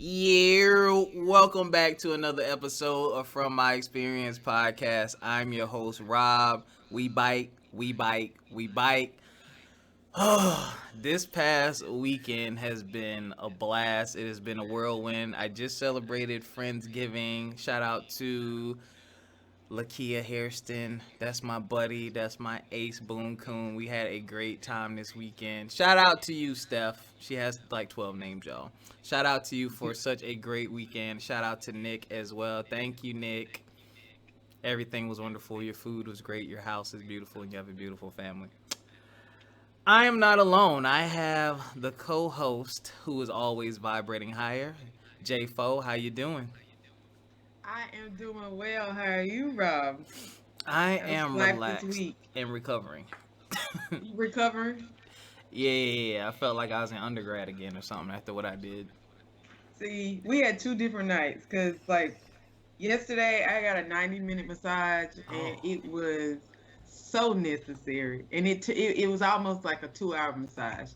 Yeah, welcome back to another episode of From My Experience podcast. I'm your host, Rob. We bike, we bike, we bike. This past weekend has been a blast. It has been a whirlwind. I just celebrated Friendsgiving. Shout out to Lakia Hairston. That's my buddy. That's my ace Boom Coon. We had a great time this weekend. Shout out to you, Steph. She has like 12 names, y'all. Shout out to you for such a great weekend. Shout out to Nick as well. Thank you, Nick. Everything was wonderful. Your food was great. Your house is beautiful, and you have a beautiful family. I am not alone. I have the co-host who is always vibrating higher, J Fo. How you doing? I am doing well. How are you, Rob? I How's am life this relaxed week? and recovering. You recovering? Yeah. I felt like I was in undergrad again or something after what I did. See, we had two different nights because, like, yesterday I got a 90-minute massage and Oh, it was so necessary. And it was almost like a 2-hour massage.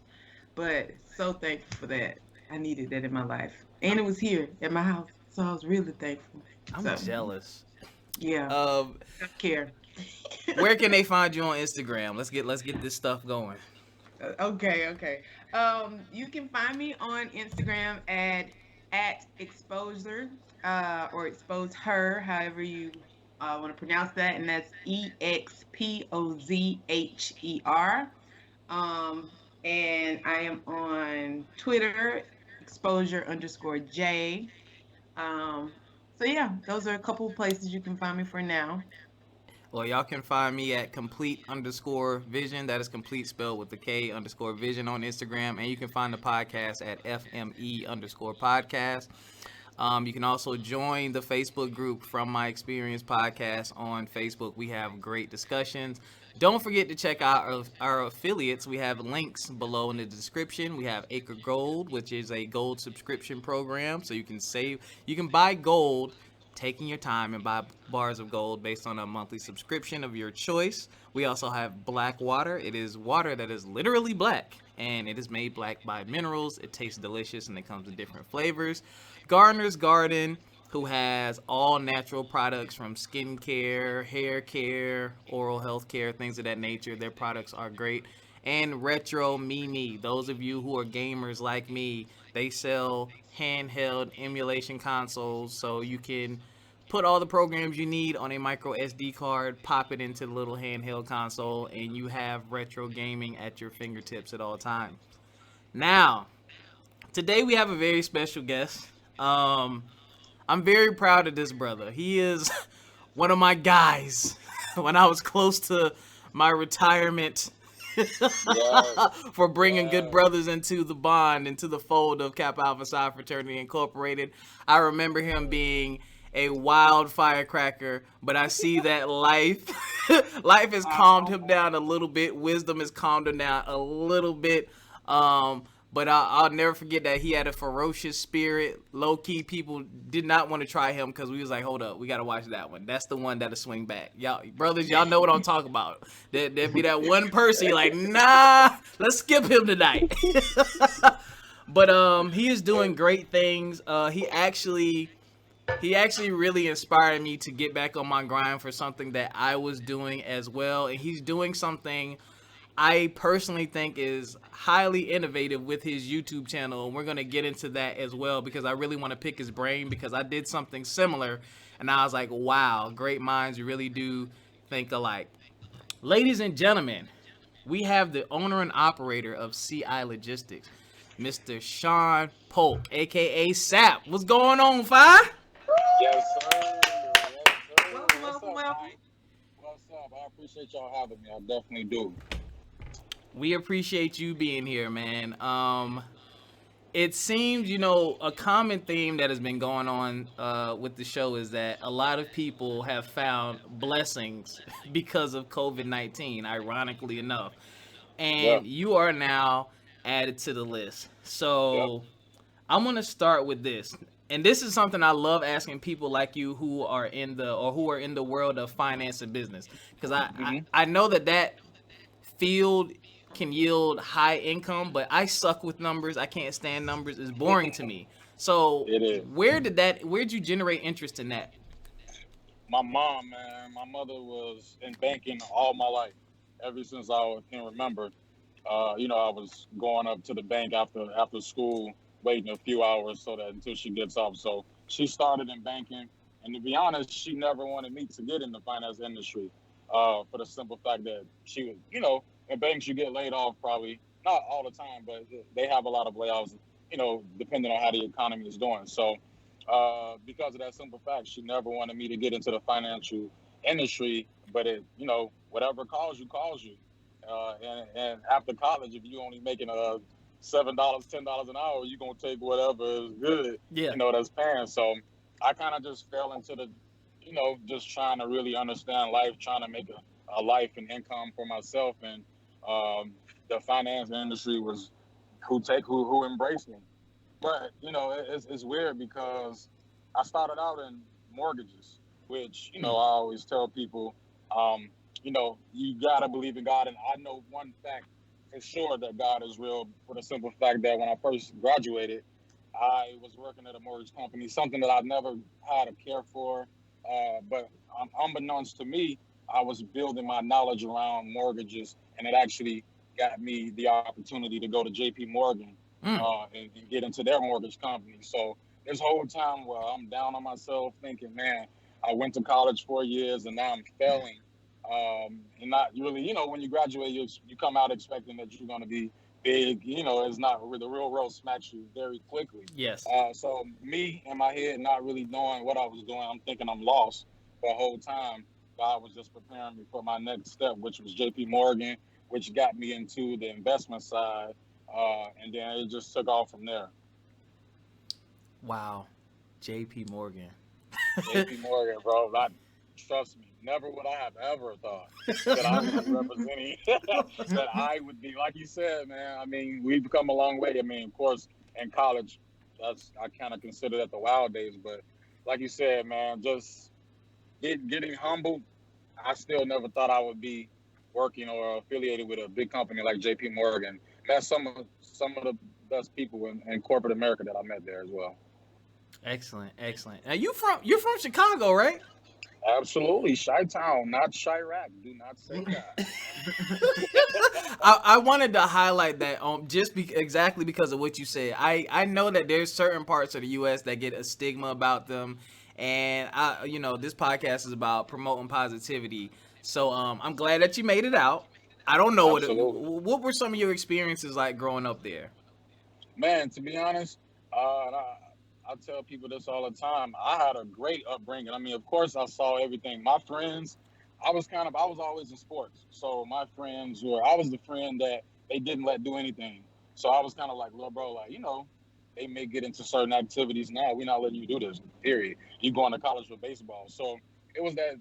But so thankful for that. I needed that in my life. And I'm it was here at my house. So I was really thankful. I'm So, jealous. yeah, Um, self care. where can they find you on Instagram? Let's get this stuff going. Okay. You can find me on Instagram at exposure or expose her, however you want to pronounce that, and that's EXPOZHER. Um, and I am on Twitter, exposure underscore J. Um, so yeah, those are a couple of places you can find me for now. Well, y'all can find me at complete underscore vision. That is complete spelled with the K underscore vision on Instagram. And you can find the podcast at FME underscore podcast. You can also join the Facebook group From My Experience podcast on Facebook. We have great discussions. Don't forget to check out our affiliates. We have links below in the description. We have Acre Gold, which is a gold subscription program. So you can buy gold taking your time and buy bars of gold based on a monthly subscription of your choice. We also have black water. It is water that is literally black, and it is made black by minerals. It tastes delicious, and it comes in different flavors. Gardener's Garden, who has all natural products from skincare, hair care, oral health care, things of that nature. Their products are great. And Retro Mimi, those of you who are gamers like me, they sell handheld emulation consoles so you can put all the programs you need on a micro SD card, pop it into the little handheld console, and you have retro gaming at your fingertips at all times. Now, today we have a very special guest. I'm very proud of this brother. He is one of my guys. When I was close to my retirement, Yes, for bringing good yes. brothers into the bond, into the fold of Kappa Alpha Psi Fraternity Incorporated. I remember him being a wild firecracker, but I see that life has calmed him down a little bit. Wisdom has calmed him down a little bit. But I'll never forget that he had a ferocious spirit. Low key, people did not want to try him because we was like, hold up, we gotta watch that one. That's the one that'll swing back. Y'all, brothers, y'all know what I'm talking about. There'd be that one person you're like, nah, let's skip him tonight. But he is doing great things. He actually really inspired me to get back on my grind for something that I was doing as well, and he's doing something I personally think is highly innovative with his YouTube channel, and we're gonna get into that as well because I really want to pick his brain because I did something similar, and I was like, wow, great minds really do think alike. Ladies and gentlemen, we have the owner and operator of CI Logistics, Mr. Shawn Polk, aka SAP. What's going on, Fi? Yes, sir. Yes, sir. Welcome, What's welcome, up, welcome. Mike? What's up? I appreciate y'all having me. I definitely do. We appreciate you being here, man. It seems, a common theme that has been going on with the show is that a lot of people have found blessings because of COVID-19, ironically enough. Yep. And you are now added to the list. Yep. So I'm going to start with this. And this is something I love asking people like you who are in the world of finance and business because I, I Mm-hmm. I know that field can yield high income, but I suck with numbers. I can't stand numbers. It's boring to me. So It is. where'd you generate interest in that? My mom, man, my mother was in banking all my life, ever since I can remember. I was going up to the bank after school, waiting a few hours so that until she gets off. So she started in banking, and to be honest, she never wanted me to get in the finance industry, for the simple fact that she was, in banks you get laid off probably not all the time, but they have a lot of layoffs, depending on how the economy is doing. So because of that simple fact, she never wanted me to get into the financial industry. But whatever calls you. And after college, if you only making $7, $10 an hour, you gonna take whatever is good, Yeah. that's paying. So I kind of just fell into the, just trying to really understand life, trying to make a life and income for myself, and the finance industry was who embraced me. But it's weird because I started out in mortgages, which I always tell people, um, you gotta believe in God. And I know one fact for sure that God is real, for the simple fact that when I first graduated, I was working at a mortgage company, something that I never had a care for. But unbeknownst to me, I was building my knowledge around mortgages, and it actually got me the opportunity to go to JP Morgan, Mm. and get into their mortgage company. So this whole time where I'm down on myself thinking, man, I went to college 4 years and now I'm failing. And not really, when you graduate, you come out expecting that you're going to be big. It's not the real world smacks you very quickly. Yes. So me in my head, not really knowing what I was doing, I'm thinking I'm lost the whole time. God was just preparing me for my next step, which was JP Morgan, which got me into the investment side, and then it just took off from there. Wow. JP Morgan. JP Morgan, bro, trust me, never would I have ever thought that I would be representing, that I would be, like you said, man. I mean, we've come a long way. I mean, of course, in college, I kind of consider that the wild days, but like you said, man, just getting humbled. I still never thought I would be working or affiliated with a big company like JP Morgan. Met some of the best people in corporate America that I met there as well. Excellent, excellent. Now you're from Chicago, right? Absolutely. Chi-town, not Chirac. Do not say that. I wanted to highlight that exactly because of what you said. I know that there's certain parts of the U.S. that get a stigma about them, and this podcast is about promoting positivity. So I'm glad that you made it out. I don't know Absolutely. what were some of your experiences like growing up there. Man, to be honest, I tell people this all the time. I had a great upbringing. I mean, of course, I saw everything. My friends, I was always in sports. So my friends I was the friend that they didn't let do anything. So I was kind of like, little bro, like, they may get into certain activities now. We're not letting you do this, period. You going to college for baseball. So it was that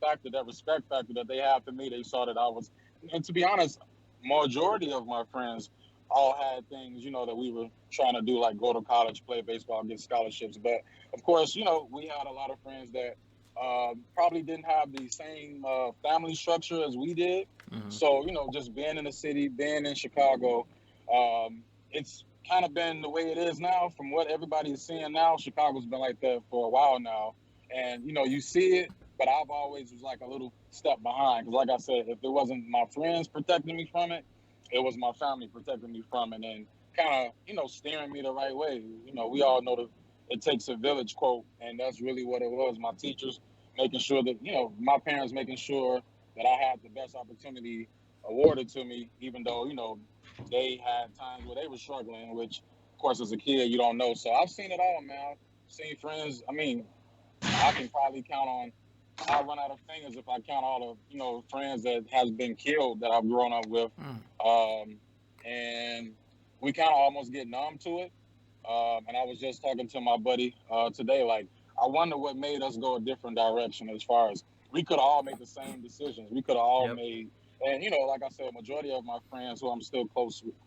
factor, that respect factor that they had for me. They saw that I was, and to be honest, majority of my friends all had things, that we were trying to do, like go to college, play baseball, get scholarships. But of course, we had a lot of friends that probably didn't have the same family structure as we did. Mm-hmm. So, just being in the city, being in Chicago, it's kind of been the way it is now. From what everybody is seeing now, Chicago's been like that for a while now. And, you see it, but I've always was like a little step behind. Because like I said, if it wasn't my friends protecting me from it, it was my family protecting me from it and kind of, steering me the right way. We all know that it takes a village quote, and that's really what it was. My teachers making sure that, my parents making sure that I had the best opportunity awarded to me, even though, they had times where they were struggling, which, of course, as a kid, you don't know. So I've seen it all, man. I've seen friends. I mean, I can probably count on, I'll run out of fingers if I count all the friends that has been killed that I've grown up with, Mm. and we kind of almost get numb to it. And I was just talking to my buddy today, like I wonder what made us go a different direction as far as we could all make the same decisions. We could have all Yep. made, and like I said, majority of my friends who I'm still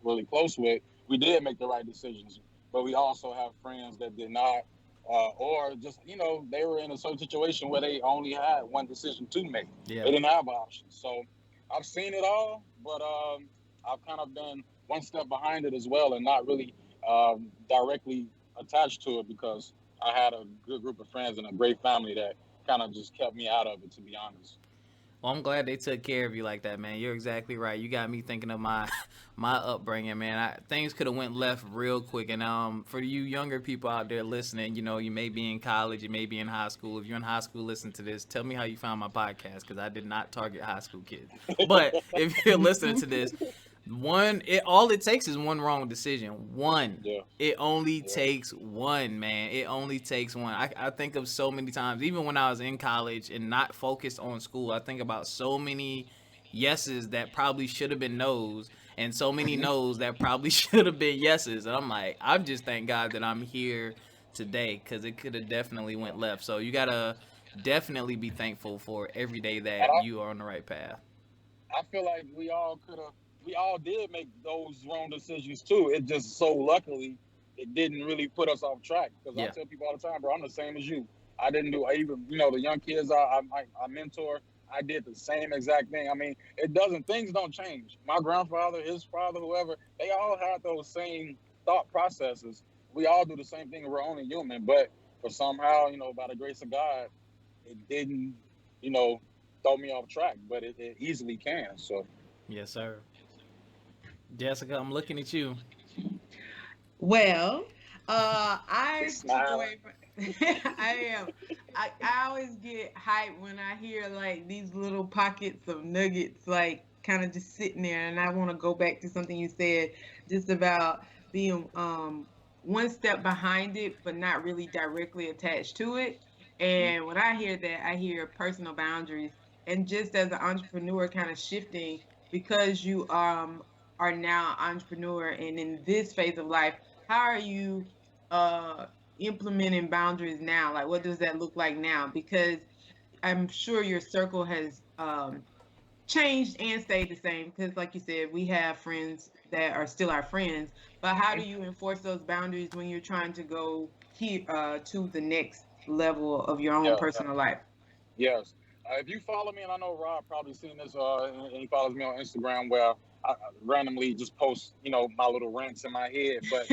really close with, we did make the right decisions. But we also have friends that did not, or just they were in a certain situation where they only had one decision to make. Yeah. They didn't have options. So I've seen it all, but I've kind of been one step behind it as well, and not really directly attached to it because I had a good group of friends and a great family that kind of just kept me out of it, to be honest. Well, I'm glad they took care of you like that, man. You're exactly right. You got me thinking of my my upbringing, man. Things could have went left real quick. And for you younger people out there listening, you may be in college, you may be in high school. If you're in high school, listen to this. Tell me how you found my podcast because I did not target high school kids. But if you're listening to this, all it takes is one wrong decision. One. Yeah, It only yeah, takes one, man. It only takes one. I think of so many times, even when I was in college and not focused on school, I think about so many yeses that probably should have been no's and so many no's that probably should have been yeses. And I'm like, I just thank God that I'm here today because it could have definitely yeah. went left. So you got to definitely be thankful for every day And that you are on the right path. I feel like we all did make those wrong decisions too. It just so luckily it didn't really put us off track. Because I Yeah. tell people all the time, bro, I'm the same as you. I didn't do I even the young kids I mentor. I did the same exact thing. I mean, it doesn't things don't change. My grandfather, his father, whoever, they all had those same thought processes. We all do the same thing. We're only human, but for somehow, by the grace of God, it didn't, you know, throw me off track, but it easily can. So Yes, sir. Jessica, I'm looking at you. Well, I just took smiling. away from I am. I always get hyped when I hear like these little pockets of nuggets like kind of just sitting there, and I want to go back to something you said just about being one step behind it but not really directly attached to it. Mhm. And when I hear that, I hear personal boundaries, and just as an entrepreneur kind of shifting because you are now an entrepreneur and in this phase of life, how are you uh implementing boundaries now? Like, what does that look like now? Because I'm sure your circle has changed and stayed the same. Because, like you said, we have friends that are still our friends. But how do you enforce those boundaries when you're trying to go here to the next level of your own Yeah, personal life? yes. If you follow me, and I know Rob probably seen this, and he follows me on Instagram, where I randomly just post, my little rants in my head. But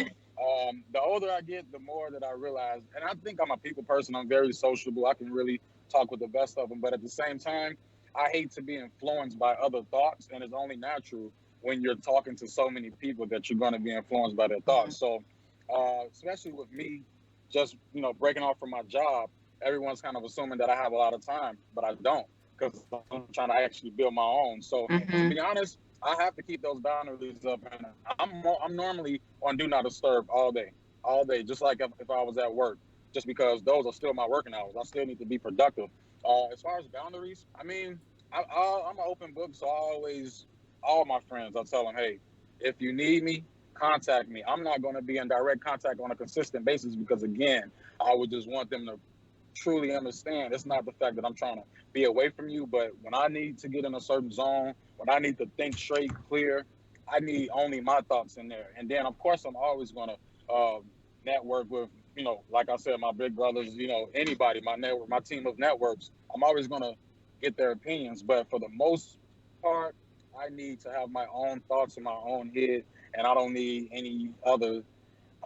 the older I get, the more that I realize, and I think I'm a people person. I'm very sociable. I can really talk with the best of them. But at the same time, I hate to be influenced by other thoughts, and it's only natural when you're talking to so many people that you're going to be influenced by their Mhm. thoughts. So, especially with me, just breaking off from my job, everyone's kind of assuming that I have a lot of time, but I don't because I'm trying to actually build my own. So to Mhm. be honest, I have to keep those boundaries up, and I'm normally on do not disturb all day, just like if I was at work, just because those are still my working hours. I still need to be productive. As far as boundaries, I mean, I'm an open book, so all my friends, I tell them, hey, if you need me, contact me. I'm not going to be in direct contact on a consistent basis because again, I would just want them to truly understand it's not the fact that I'm trying to be away from you, but when I need to get in a certain zone, when I need to think straight, clear, I need only my thoughts in there. And then, of course, I'm always going to network with, like I said, my big brothers, anybody, my network, my team of networks. I'm always going to get their opinions. But for the most part, I need to have my own thoughts in my own head, and I don't need any other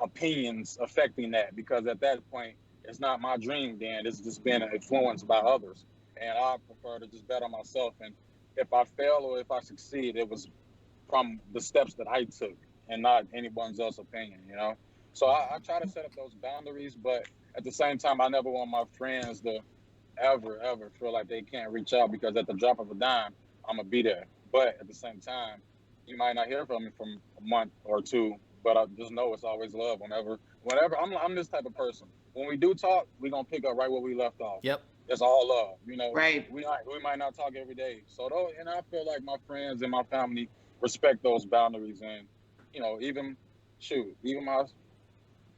opinions affecting that because at that point it's not my dream then it's just being influenced by others, and I prefer to just bet on myself, and if I fail or if I succeed it was from the steps that I took and not anyone's else opinion. So I try to set up those boundaries, but at the same time I never want my friends to ever feel like they can't reach out because at the drop of a dime I'm gonna be there. But at the same time, you might not hear from me from a month or two, but I just know it's always love. Whenever I'm this type of person. When we do talk, we gonna pick up right where we left off. Yep. It's all love. Right. We might not talk every day. So though, and I feel like my friends and my family respect those boundaries, and even even my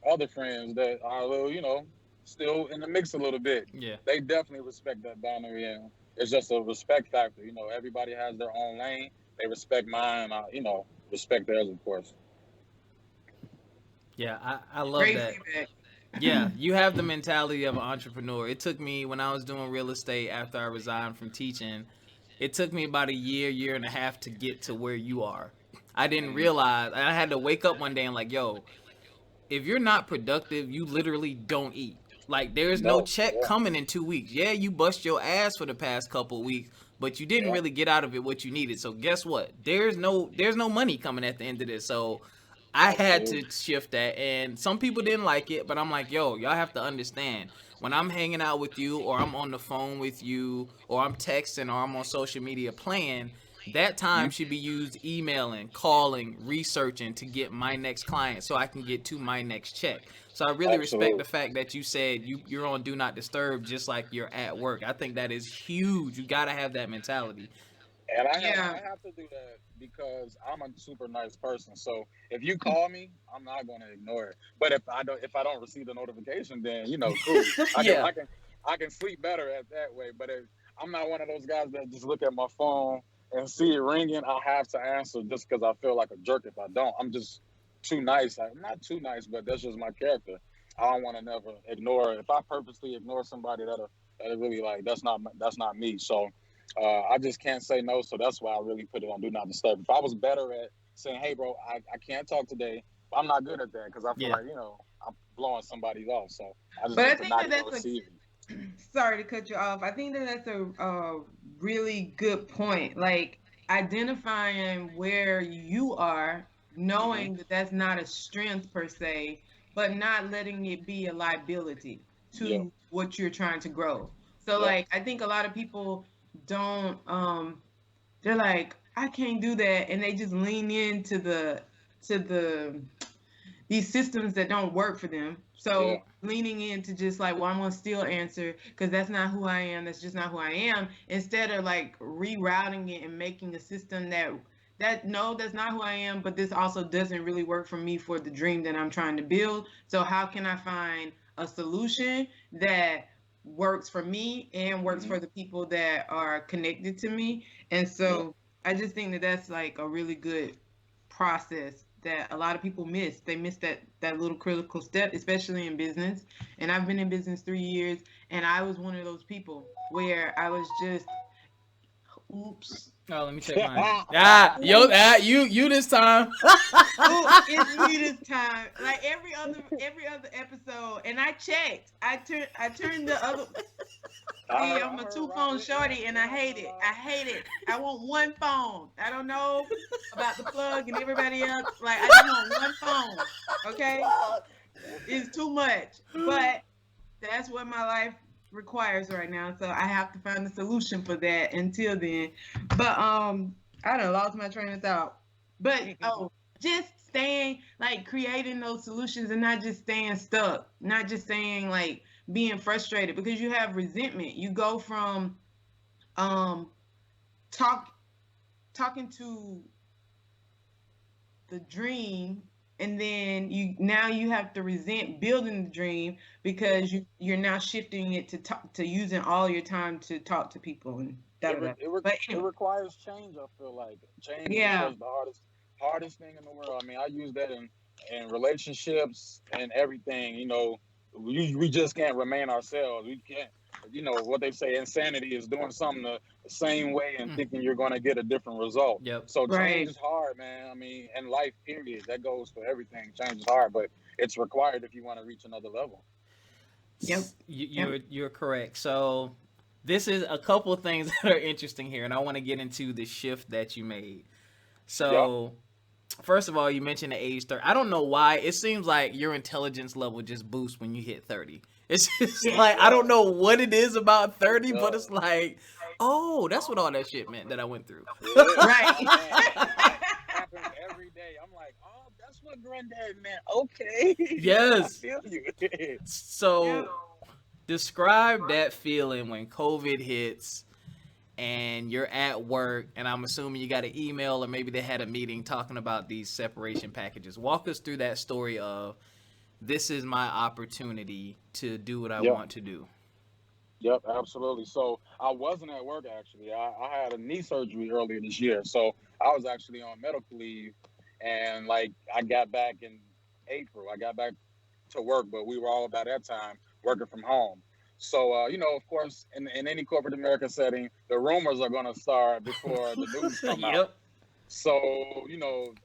other friends that are a little, still in the mix a little bit. Yeah. They definitely respect that boundary, and it's just a respect factor. Everybody has their own lane. They respect mine, and respect theirs, of course. Yeah, I love Great that. feedback. Yeah, you have the mentality of an entrepreneur. It took me when I was doing real estate after I resigned from teaching. It took me about a year and a half to get to where you are. I didn't realize. I had to wake up one day and like, yo, if you're not productive, you literally don't eat. Like there's no No. check Yeah. coming in 2 weeks. Yeah, you bust your ass for the past couple of weeks, but you didn't Yeah. really get out of it what you needed. So guess what? There's no money coming at the end of this. So I had Absolutely. to shift that, and some people didn't like it, but I'm like, yo, y'all have to understand. When I'm hanging out with you, or I'm on the phone with you, or I'm texting, or I'm on social media playing, that time Mhm. should be used emailing, calling, researching to get my next client so I can get to my next check. So I really respect Absolutely. the fact that you said you're on do not disturb just like you're at work. I think that is huge. You got to have that mentality. And Yeah. I have to do that because I'm a super nice person. So if you call me, I'm not going to ignore it. But if I don't receive the notification, then cool. I can Yeah. I can I can sleep better at that way. But if I'm not one of those guys that just look at my phone and see it ringing, I have to answer just because I feel like a jerk if I don't. I'm just too nice. I'm not too nice, but that's just my character. I don't want to never ignore. If I purposely ignore somebody, that really like that's not me. So I just can't say no, so that's why I really put it on do not disturb. If I was better at saying, "Hey, bro, I can't talk today," I'm not good at that because I feel Yeah. like I'm blowing somebody off. So I just But I need to think not that even that's receive it. a sorry to cut you off. I think that that's a really good point. Like identifying where you are, Hmm. knowing that that's not a strength per se, but not letting it be a liability Yep. to what you're trying to grow. So Yep. like I think a lot of people don't they're like I can't do that and they just lean into the these systems that don't work for them. Yeah. So leaning into just like, well, I'm gonna still answer because that's not who I am. That's just not who I am. Instead of like rerouting it and making a system that no, that's not who I am. But this also doesn't really work for me for the dream that I'm trying to build. So how can I find a solution that works for me and works Hmm. for the people that are connected to me? And Yeah. so I just think that that's like a really good process that a lot of people miss. They miss that little critical step, especially in business. And I've been in business 3 years, and I was one of those people where I was just, oops, Oh, let me check mine. Ah, yo, oops, you this time. oops, it's me this time. Like every other episode, and I checked. I turned the other. See, I'm I a heard two Rob. phone shorty and It I happened hate a it. lot. I hate it. I want one phone. I don't know about the plug and everybody else. Like I just want one phone. Okay? It's too much. But that's what my life requires right now. So I have to find a solution for that until then. But I done lost my train of thought. But just staying like creating those solutions and not just staying stuck, not just saying like being frustrated because you have resentment. You go from um talk talking to the dream and then you have to resent building the dream Yeah. because you're now shifting it to talk to using all your time to talk to people and da da da. But It anyway, requires change. I feel like change is yeah, what's the hardest thing in the world. I mean, I use that in relationships and everything. We just can't remain ourselves. We can't. What they say, insanity is doing something the same way and Mm, thinking you're going to get a different result. yep. So change right. is hard, man. I mean, in life, period. That goes for everything. Change is hard, but it's required if you want to reach another level. Yep. You, Yep. you're correct. So this is a couple of things that are interesting here, and I want to get into the shift that you made. Yep. So first of all, you mentioned the age 30. I don't know why. It seems like your intelligence level just boosts when you hit 30. It's just Yeah. It like I don't does. know what it is about It 30, but it's does. like, oh, that's what all that shit meant that I went through. Yeah, Right. oh man, that happens every day. I'm like, oh, that's what granddad meant. Okay, I Yes. feel you. Yeah. So describe that feeling when COVID hits and you're at work, and I'm assuming you got an email or maybe they had a meeting talking about these separation packages. Walk us through that story of this is my opportunity to do what I Yep, want to do. yep, absolutely. So I wasn't at work actually. I had a knee surgery earlier this year, so I was actually on medical leave, and like I got back in April. I got back to work, but we were all by that time working from home. So, of course, in any corporate America setting, the rumors are going to start before the news come out. Yep. So,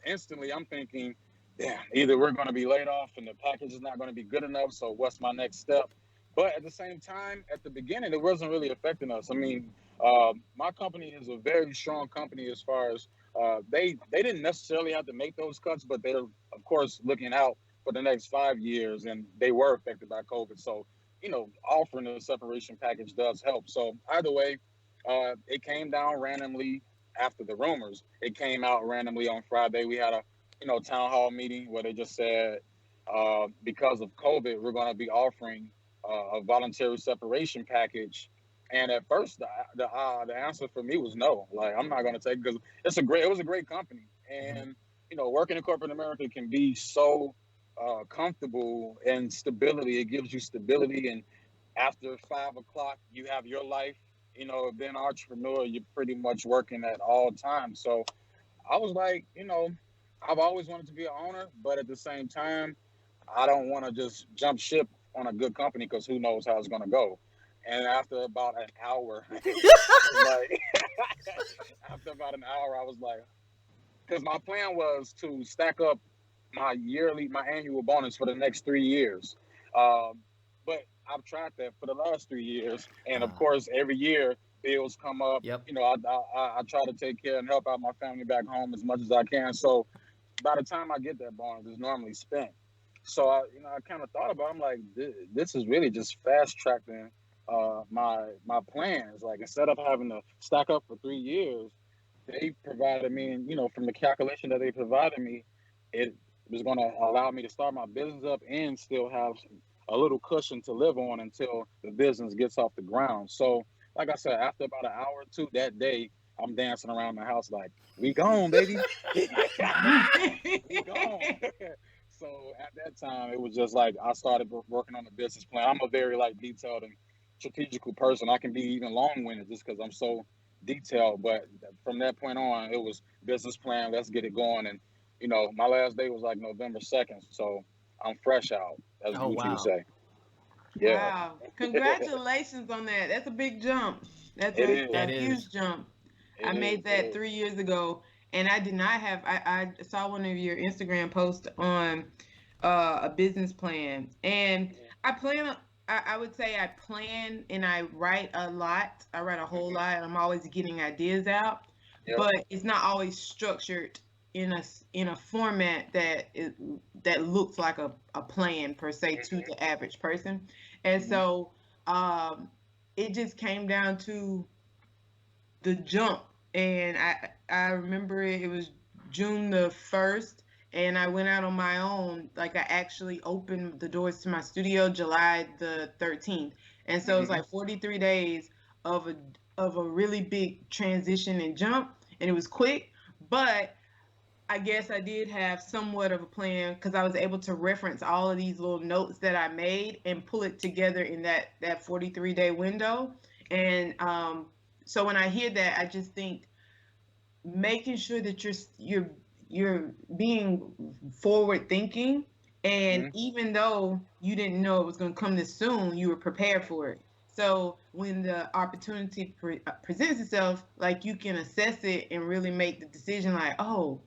instantly I'm thinking, damn, either we're going to be laid off and the package is not going to be good enough. So, what's my next step? But at the same time, at the beginning, it wasn't really affecting us. I mean, my company is a very strong company as far as they didn't necessarily have to make those cuts, but they're, of course, looking out for the next 5 years, and they were affected by COVID. So, offering a separation package does help. So, either way, it came down randomly after the rumors. It came out randomly on Friday. We had a town hall meeting where they just said because of COVID, we're going to be offering a voluntary separation package. And at first, the answer for me was no. Like, I'm not going to take it because it was a great company, and working in corporate America can be so comfortable and stability. It gives you stability, and after 5 o'clock, you have your life. Being an entrepreneur, you're pretty much working at all times. So I was like, I've always wanted to be an owner, but at the same time, I don't want to just jump ship on a good company because who knows how it's going to go. And after about an hour, like after about an hour, I was like, because my plan was to stack up my annual bonus for the next 3 years. But I've tried that for the last 3 years, and of course, every year bills come up. Yep. I try to take care and help out my family back home as much as I can. So by the time I get that bonus, it's normally spent. So I kind of thought about it. I'm like, this is really just fast tracking my plans. Like, instead of having to stack up for 3 years, they provided me, and from the calculation that they provided me, it was going to allow me to start my business up and still have a little cushion to live on until the business gets off the ground. So, like I said, after about an hour or two that day, I'm dancing around the house like, we gone, baby. We gone. So at that time, it was just like I started working on the business plan. I'm a very detailed and strategical person. I can be even long-winded just because I'm so detailed. But from that point on, it was business plan. Let's get it going. And my last day was like November 2nd, so I'm fresh out, as Oh, Gucci wow. would say. Yeah, Wow. Congratulations on that. That's a big jump. That's it That a is. is. huge jump. I It is. made It that is. 3 years ago, and I did not have. I saw one of your Instagram posts on a business plan, and I plan. I would say I plan and I write a lot. I write a whole Mhm. lot. I'm always getting ideas out, Yep. but it's not always structured in a format that looks like a plan per se to Mhm. the average person. And Mhm. so it just came down to the jump. And I remember it was June the 1st, and I went out on my own. Like, I actually opened the doors to my studio July the 13th. And so it was Mhm. like 43 days of a really big transition and jump, and it was quick. But I guess I did have somewhat of a plan because I was able to reference all of these little notes that I made and pull it together in that 43-day window. And so when I hear that, I just think making sure that you're being forward thinking, and Mhm. even though you didn't know it was going to come this soon, you were prepared for it. So when the opportunity presents itself, like, you can assess it and really make the decision, like, oh,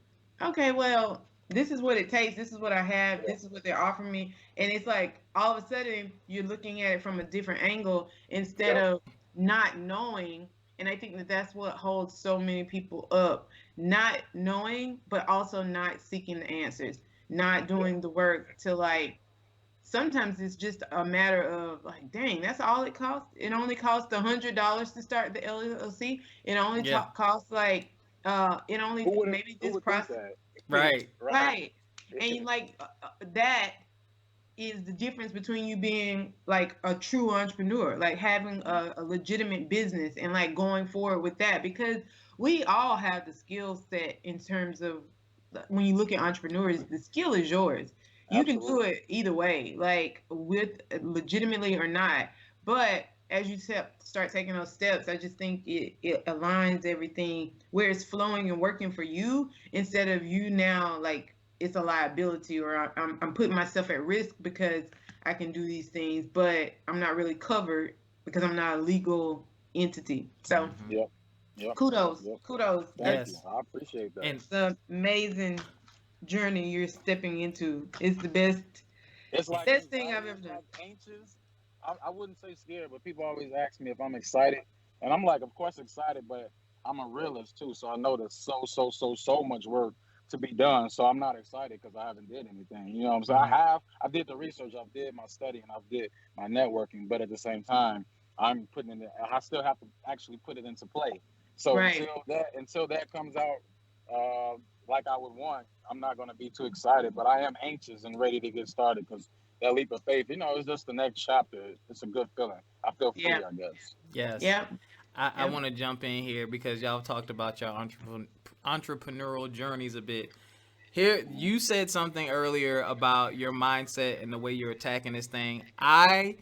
okay, well, this is what it takes, this is what I have, Yeah. this is what they're offering me. And it's like all of a sudden you're looking at it from a different angle instead Yep. of not knowing. And I think that that's what holds so many people up, not knowing, but also not seeking the answers, not Yep. doing the work to, like, sometimes it's just a matter of, like, dang, that's all it costs. It only costs $100 to start the LLC. It only Yeah. costs, like, it only maybe Who this would think process. that? Right. Right. Right. And that is the difference between you being like a true entrepreneur, like having a legitimate business and like going forward with that, because we all have the skill set in terms of, when you look at entrepreneurs, the skill is yours. You can do Absolutely. it either way, like with legitimately or not. But as you start taking those steps, I just think it aligns everything where it's flowing and working for you, instead of you now, like, it's a liability, or I'm putting myself at risk because I can do these things, but I'm not really covered because I'm not a legal entity. So Hmm. Yep. Yep. Kudos, Yep. kudos. Thank That's you. Yes. I appreciate that. And it's an amazing journey you're stepping into. It's the best, It's like best thing I've ever anxiety, done. like anxious. I wouldn't say scared, but people always ask me if I'm excited, and I'm like, of course excited, but I'm a realist too, so I know there's so much work to be done. So I'm not excited because I haven't did anything. You know what I'm saying? mhm. I did the research, I did my study, and I did my networking, but at the same time, I'm putting in. I still have to actually put it into play. So Right. until that comes out, uh, like I would want, I'm not going to be too excited, but I am anxious and ready to get started because that leap of faith, it's just the next chapter. It's a good feeling. I feel Yeah. free, I guess. Yes. Yeah. I Yep. want to jump in here because y'all talked about your entrepreneurial journeys a bit. Here, you said something earlier about your mindset and the way you're attacking this thing. I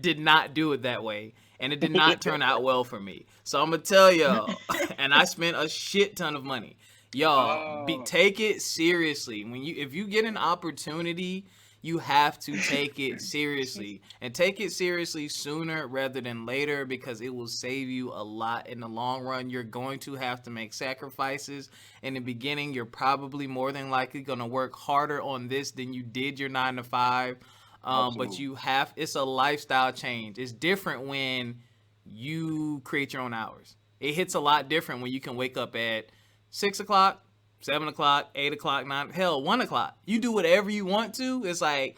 did not do it that way, and it did not turn out well for me. So I'm gonna tell y'all, and I spent a shit ton of money. Y'all, uh, take it seriously. If you get an opportunity, you have to take it seriously, and take it seriously sooner rather than later, because it will save you a lot in the long run. You're going to have to make sacrifices in the beginning. You're probably more than likely going to work harder on this than you did your 9 to 5. But Absolutely. you have, it's a lifestyle change. It's different when you create your own hours. It hits a lot different when you can wake up at 6 o'clock, 7 o'clock, 8 o'clock, 1 o'clock. You do whatever you want to. It's like,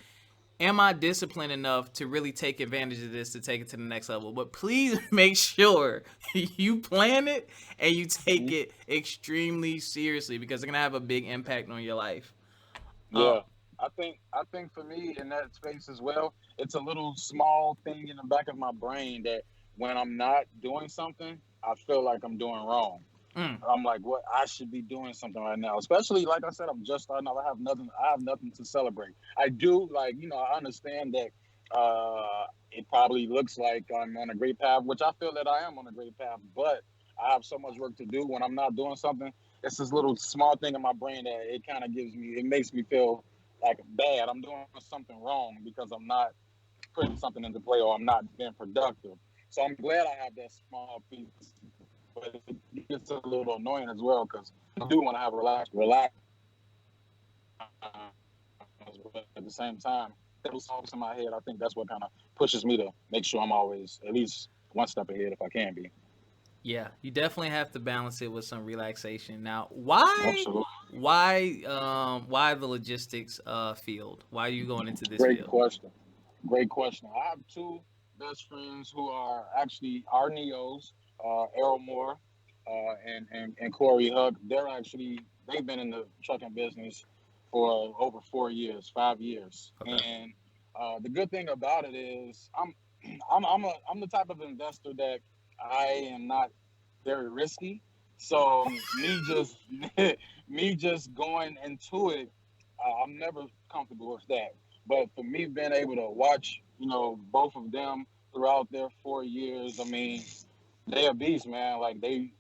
am I disciplined enough to really take advantage of this to take it to the next level? But please make sure you plan it and you take Hmm. it extremely seriously, because it's gonna have a big impact on your life. Uh, Yeah. I think for me in that space as well, it's a little small thing in the back of my brain that when I'm not doing something, I feel like I'm doing wrong. mm, I'm like, what? I should be doing something right now. Especially like I said, I'm just starting out. I have nothing. I have nothing to celebrate. I do like, I understand that it probably looks like I'm on a great path, which I feel that I am on a great path. But I have so much work to do when I'm not doing something. It's this little small thing in my brain that it kind of gives me. It makes me feel like bad. I'm doing something wrong because I'm not putting something into play or I'm not being productive. So I'm glad I have that small piece, but it gets a little annoying as well because I do want to have a relax. But at the same time, that was always in my head. I think that's what kind of pushes me to make sure I'm always at least one step ahead if I can be. yeah, you definitely have to balance it with some relaxation. Now, why, Absolutely. why the logistics field? Why are you going into this Great field? question. Great question. I have two best friends who are actually our Neos, Errol Moore and Corey Huck. They've been in the trucking business for over 4 years, 5 years. Okay. And the good thing about it is I'm the type of investor that I am not very risky. So me just going into it, I'm never comfortable with that. But for me being able to watch, both of them throughout their 4 years, I mean, they are beasts, man. Like they've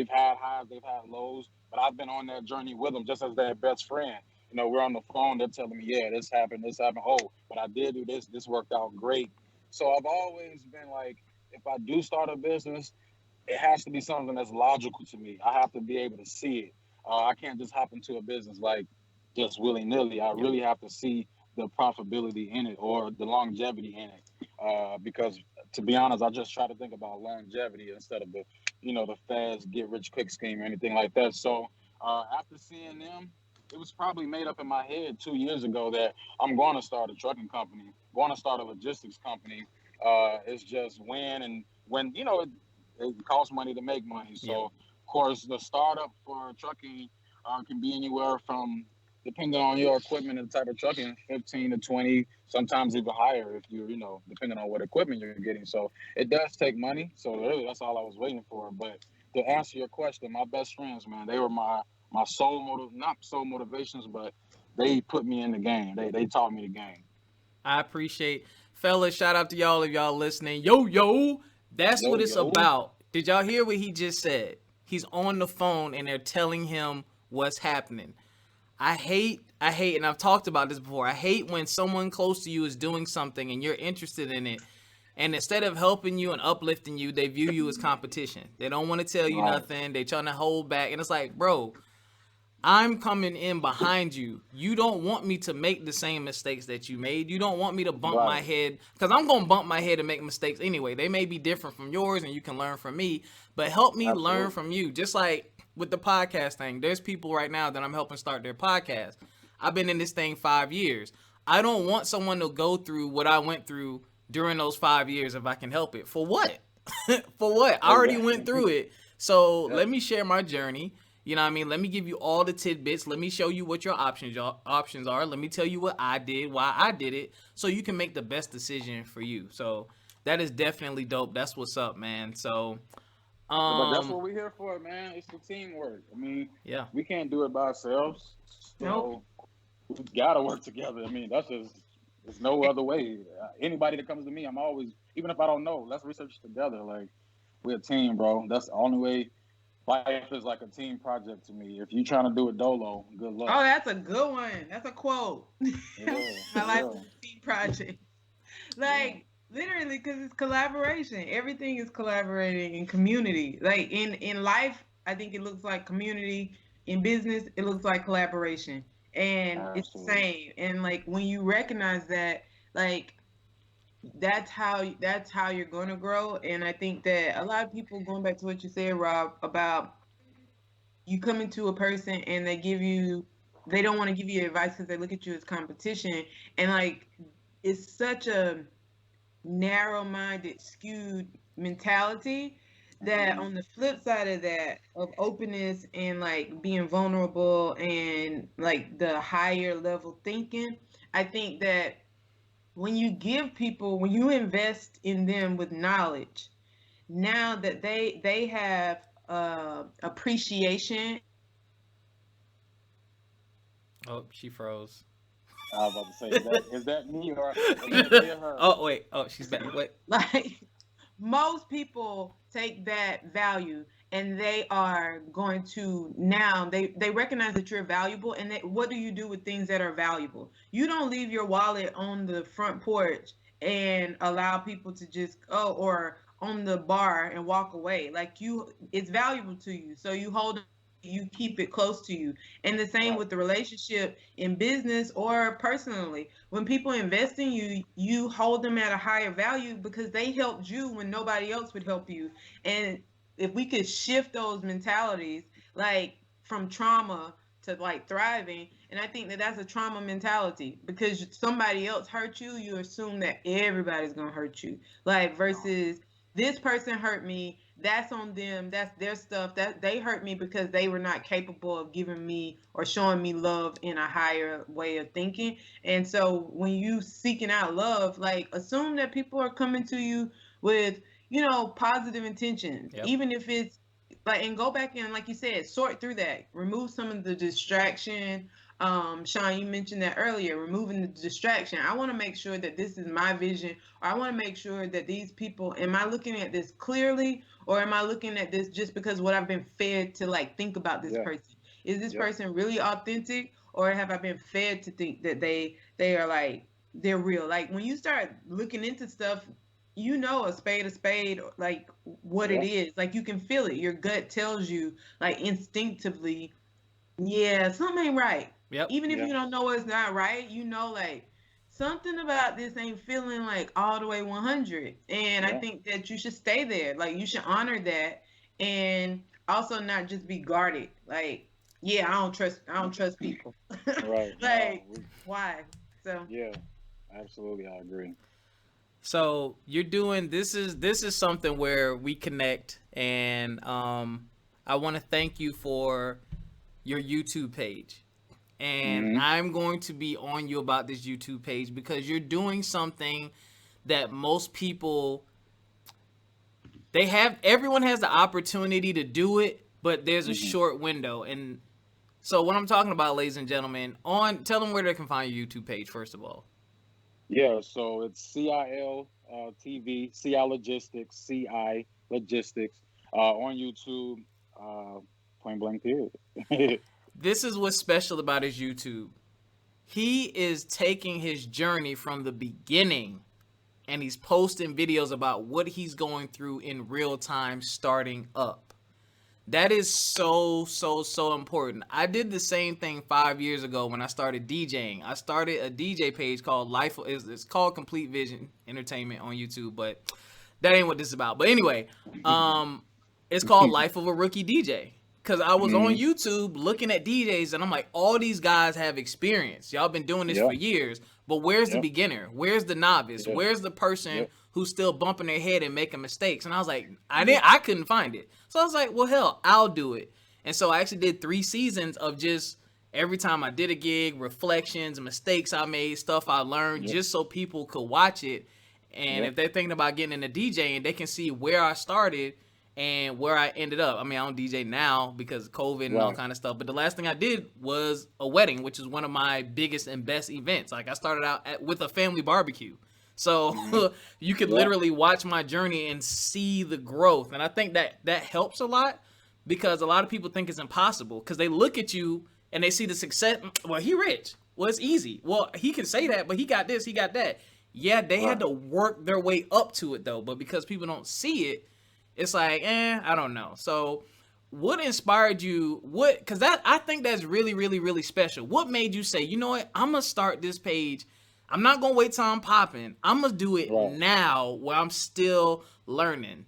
had highs, they've had lows, but I've been on that journey with them just as their best friend. We're on the phone, they're telling me, yeah, this happened, this happened. Oh, but I did do this worked out great. So I've always been like, if I do start a business, it has to be something that's logical to me. I have to be able to see it. I can't just hop into a business like just willy nilly. I Yep. really have to see the profitability in it or the longevity in it. Because to be honest, I just try to think about longevity instead of the fast get rich quick scheme or anything like that. So after seeing them, it was probably made up in my head 2 years ago that I'm going to start a trucking company, going to start a logistics company. It's just when it costs money to make money. Yep. So, of course, the startup for trucking can be anywhere from, depending on your equipment and the type of trucking, 15 to 20, sometimes even higher if depending on what equipment you're getting. So it does take money. So really, that's all I was waiting for. But to answer your question, my best friends, man, they were my not sole motivations, but they put me in the game. They taught me the game. I appreciate, fellas. Shout out to y'all if y'all listening. Yo, yo, that's Yo, what it's yo. about. Did y'all hear what he just said? He's on the phone and they're telling him what's happening. I hate, and I've talked about this before. I hate when someone close to you is doing something and you're interested in it, And instead of helping you and uplifting you, they view you as competition. They don't want to tell you nothing. They trying to hold back. And it's like, bro, I'm coming in behind you. You don't want me to make the same mistakes that you made. You don't want me to bump my head, because I'm going to bump my head and make mistakes anyway. They may be different from yours and you can learn from me, but help me learn from you. Just like with the podcast thing, there's people right now that I'm helping start their podcast. I've been in this thing 5 years. I don't want someone to go through what I went through during those 5 years if I can help it. For what? For what? I already went through it. So let me share my journey. You know what I mean? Let me give you all the tidbits. Let me show you what your options are. Let me tell you what I did, why I did it, so you can make the best decision for you. So that is definitely dope. That's what's up, man. So but that's what we're here for, man. It's the teamwork. I mean, we can't do it by ourselves. So we gotta work together. I mean, that's just, there's no other way. Anybody that comes to me, I'm always, even if I don't know, let's research together. Like, we're a team, bro. That's the only way. Life is like a team project to me. If you're trying to do it dolo, good luck. Oh, that's a good one. That's a quote. My life is a team project. Like, literally, because it's collaboration. Everything is collaborating in community. Like, in life, I think it looks like community. In business, it looks like collaboration. And it's the same. And, like, when you recognize that, like, that's how you're going to grow. And I think that a lot of people, going back to what you said, Rob, about you coming to a person and they don't want to give you advice because they look at you as competition. And like, it's such a narrow-minded, skewed mentality that on the flip side of that, of openness and like being vulnerable and like the higher level thinking, I think that when you invest in them with knowledge, now that they have appreciation. Oh, she froze. I was about to say, is that me or is that her? Oh, wait. Oh, she's back. Wait. Like, most people take that value and they are going to, now they recognize that you're valuable. And what do you do with things that are valuable? You don't leave your wallet on the front porch and allow people to just go, or on the bar and walk away. Like, it's valuable to you, so you hold it, you keep it close to you. And the same with the relationship in business or personally. When people invest in you, you hold them at a higher value because they helped you when nobody else would help you. And if we could shift those mentalities, like from trauma to like thriving, and I think that that's a trauma mentality, because somebody else hurt you, you assume that everybody's gonna hurt you. Like, versus this person hurt me, that's on them, that's their stuff, that they hurt me because they were not capable of giving me or showing me love in a higher way of thinking. And so when you seeking out love, like, assume that people are coming to you with, positive intentions. Even if it's like, and go back and, like you said, sort through that, remove some of the distraction. Shawn, you mentioned that earlier, removing the distraction. I want to make sure that this is my vision, or I want to make sure that these people, am I looking at this clearly, or am I looking at this just because what I've been fed to like think about this person? Is this person really authentic, or have I been fed to think that they are like, they're real? Like, when you start looking into stuff, a spade, like what it is. Like, you can feel it. Your gut tells you, like, instinctively, yeah, something ain't right. Even if you don't know it's not right, like, something about this ain't feeling like all the way 100. And I think that you should stay there. Like, you should honor that, and also not just be guarded. Like, I don't trust people. Right. Like, why? So absolutely, I agree. So you're doing this is something where we connect, and I want to thank you for your YouTube page. And I'm going to be on you about this YouTube page because you're doing something that most people, everyone has the opportunity to do it, but there's a short window. And so what I'm talking about, ladies and gentlemen, tell them where they can find your YouTube page, first of all. Yeah, so it's CIL TV, CI Logistics, CI Logistics on YouTube, point blank period. This is what's special about his YouTube. He is taking his journey from the beginning and he's posting videos about what he's going through in real time starting up. That is so, so, so important. I did the same thing 5 years ago when I started DJing. I started a DJ page called it's called Complete Vision Entertainment on YouTube, but that ain't what this is about. But anyway, it's called Life of a Rookie DJ. Because I was on YouTube looking at DJs, and I'm like, all these guys have experience. Y'all been doing this for years. But where's the beginner? Where's the novice? Where's the person who's still bumping their head and making mistakes? And I was like, I couldn't find it. So I was like, well, hell, I'll do it. And so I actually did 3 seasons of just every time I did a gig, reflections, mistakes I made, stuff I learned, just so people could watch it. And if they're thinking about getting into DJing, they can see where I started and where I ended up. I mean, I don't DJ now because of COVID and all kind of stuff. But the last thing I did was a wedding, which is one of my biggest and best events. Like, I started out with a family barbecue. So you could literally watch my journey and see the growth. And I think that helps a lot, because a lot of people think it's impossible because they look at you and they see the success. Well, he rich. Well, it's easy. Well, he can say that, but he got this, he got that. Yeah, they had to work their way up to it, though. But because people don't see it, it's like, I don't know. So what inspired you? Because I think that's really, really, really special. What made you say, you know what, I'm going to start this page. I'm not going to wait till I'm popping. I'm going to do it now where I'm still learning.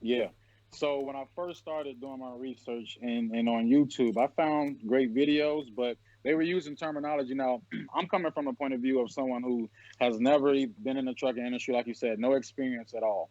Yeah. So when I first started doing my research and on YouTube, I found great videos, but they were using terminology. Now, I'm coming from a point of view of someone who has never been in the trucking industry, like you said, no experience at all.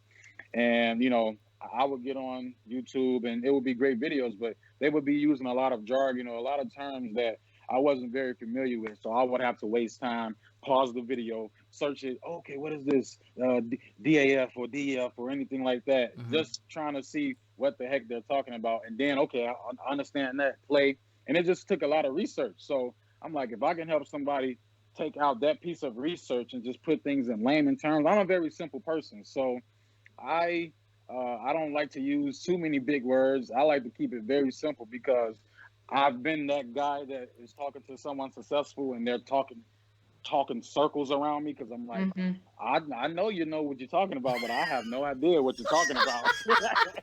And, you know, I would get on YouTube and it would be great videos, but they would be using a lot of jargon, a lot of terms that I wasn't very familiar with. So I would have to waste time, pause the video, search it. Okay, what is this? DAF or DEF or anything like that. Just trying to see what the heck they're talking about. And then, okay, I understand that, play. And it just took a lot of research. So I'm like, if I can help somebody take out that piece of research and just put things in layman terms, I'm a very simple person. So I don't like to use too many big words. I like to keep it very simple because I've been that guy that is talking to someone successful and they're talking circles around me because I'm like, I know you know what you're talking about, but I have no idea what you're talking about.